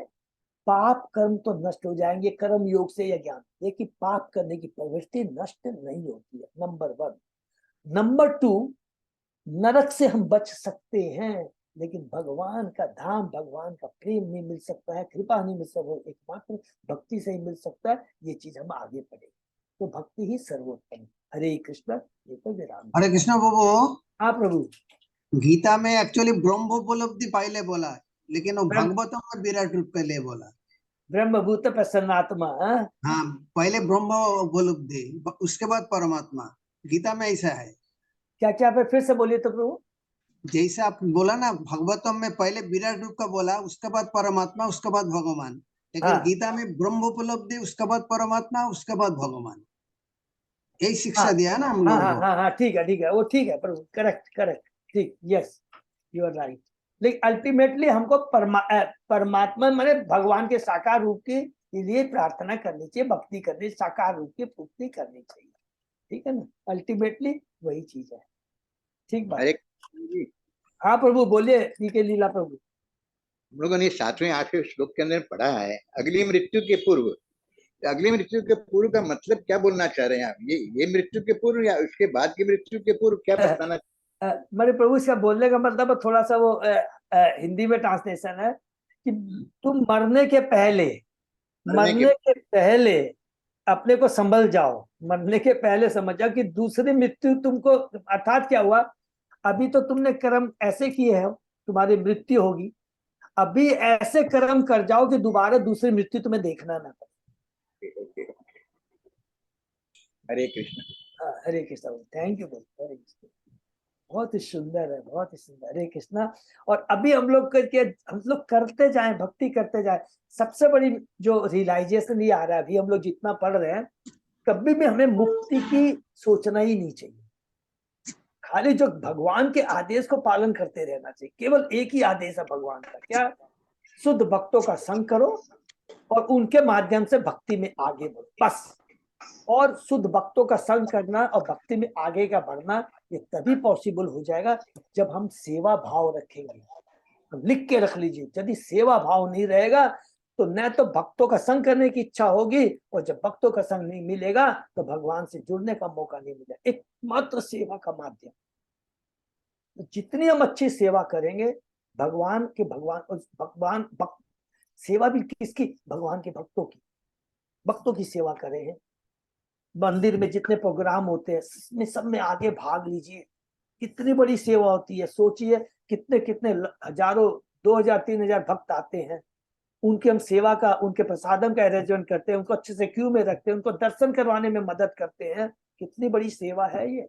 पाप कर्म तो नष्ट हो जाएंगे कर्म योग से या ज्ञान, लेकिन पाप करने की प्रवृत्ति नष्ट नहीं होती है, नंबर 1। नंबर 2, नरक से हम बच सकते हैं, लेकिन भगवान का धाम, भगवान का प्रेम नहीं मिल सकता है, कृपा नहीं मिल सकता, एकमात्र भक्ति से ही मिल सकता है। ये चीज हम आगे पढ़ेंगे। तो भक्ति ही सर्वोत्तम है। हरे कृष्ण। ये तो विराम। हरे कृष्ण प्रभु। हाँ प्रभु। गीता में एक्चुअली ब्रह्म उपलब्धि पहले बोला है, लेकिन वो भागवतों में विराट रूप पहले बोला। ब्रह्मभूत प्रसन्नात्मा। हाँ, पहले ब्रह्म उपलब्धि, उसके बाद परमात्मा। गीता में ऐसा है। क्या क्या पे फिर से बोलिए तो प्रभु। जैसे आप बोला ना भागवतम में पहले विराट रूप का बोला, उसके बाद परमात्मा, उसके बाद भगवान, लेकिन हाँ गीता में ब्रह्मोपलब्धि, उसके बाद परमात्मा, उसके बाद भगवान, यही हाँ शिक्षा दिया है ना हम हाँ लोगों हाँ को। हाँ हाँ, ठीक है, वो ठीक है प्रभु, करेक्ट करेक्ट, ठीक, यस, यू आर राइट। लेकिन अल्टीमेटली हमको परमात्मा माने भगवान के साकार रूप के लिए प्रार्थना करनी चाहिए, भक्ति करनी, साकार रूप की पूर्ति करनी चाहिए, ठीक है ना, अल्टीमेटली वही चीज है। ठीक बात। हरे कृष्ण जी, हाँ प्रभु बोलिए, ठीक है लीला प्रभु। हम लोगों ने 7वें 8वें श्लोक के अंदर पढ़ा है, अगली मृत्यु के पूर्व। अगली मृत्यु के पूर्व का मतलब क्या बोलना चाह रहे हैं आप? ये मृत्यु के पूर्व या उसके बाद की मृत्यु के पूर्व, क्या बताना? मेरे प्रभु इसका बोलने का मतलब थोड़ा सा वो हिंदी में ट्रांसलेशन है कि तुम मरने के पहले अपने को संभल जाओ, मरने के पहले समझ जाओ कि दूसरी मृत्यु तुमको, अर्थात क्या हुआ, अभी तो तुमने कर्म ऐसे किए हैं, तुम्हारी मृत्यु होगी, अभी ऐसे कर्म कर जाओ कि दोबारा दूसरी मृत्यु तुम्हें देखना ना पड़े। हरे कृष्ण। हरे कृष्ण, थैंक यू, हरे कृष्ण, बहुत ही सुंदर है, बहुत ही सुंदर, हरे कृष्णा। और अभी हम लोग करते जाएं, भक्ति करते जाएं, सबसे बड़ी जो रियलाइजेशन ये आ रहा है, अभी हम लोग जितना पढ़ रहे हैं, कभी भी हमें मुक्ति की सोचना ही नहीं चाहिए, खाली जो भगवान के आदेश को पालन करते रहना चाहिए, केवल एक ही आदेश है भगवान का, क्या? शुद्ध भक्तों का संग करो और उनके माध्यम से भक्ति में आगे बढ़ो, बस। और शुद्ध भक्तों का संग करना और भक्ति में आगे का बढ़ना, ये तभी पॉसिबल हो जाएगा जब हम सेवा भाव रखेंगे। लिख के रख लीजिए, यदि सेवा भाव नहीं रहेगा तो न तो भक्तों का संग करने की इच्छा होगी, और जब भक्तों का संग नहीं मिलेगा तो भगवान से जुड़ने का मौका नहीं मिलेगा। एकमात्र सेवा का माध्यम, तो जितनी हम अच्छी सेवा करेंगे, भगवान सेवा भी किसकी? भगवान के भक्तों की सेवा करें। मंदिर में जितने प्रोग्राम होते हैं सब में आगे भाग लीजिए, कितनी बड़ी सेवा होती है, सोचिए कितने कितने हजारों 2000 3000 भक्त आते हैं, उनके हम सेवा का, उनके प्रसादम का अरेंजमेंट करते हैं, उनको अच्छे से क्यू में रखते हैं, उनको दर्शन करवाने में मदद करते हैं, कितनी बड़ी सेवा है ये,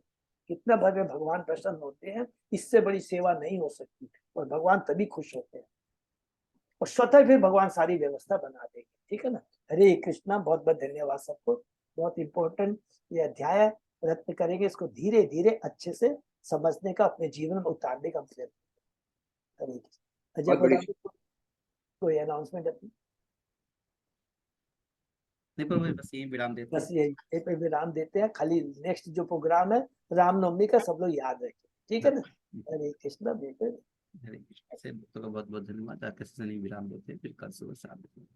कितना भव्य, भगवान प्रसन्न होते हैं, इससे बड़ी सेवा नहीं हो सकती, और भगवान तभी खुश होते हैं, और स्वतः फिर भगवान सारी व्यवस्था बना देंगे, ठीक है ना। हरे कृष्णा, बहुत बहुत धन्यवाद सबको, बहुत इंपॉर्टेंट ये अध्याय है, प्रयत्न करेंगे इसको धीरे धीरे अच्छे से समझने का, अपने जीवन में उतारने का प्रयत्न। हरे कृष्ण। अजय प्रधान, कोई अनाउंसमेंट अपनी? नहीं पर बस यही विराम देते बस हैं। यही पे विराम देते हैं, खाली नेक्स्ट जो प्रोग्राम है रामनवमी का सब लोग याद रखें, ठीक है ना। हरे कृष्णा, बिल्कुल। हरे कृष्ण से भक्तों का बहुत बहुत धन्यवाद। आज के सेशन में विराम देते हैं, फिर कल सुबह 7 बजे।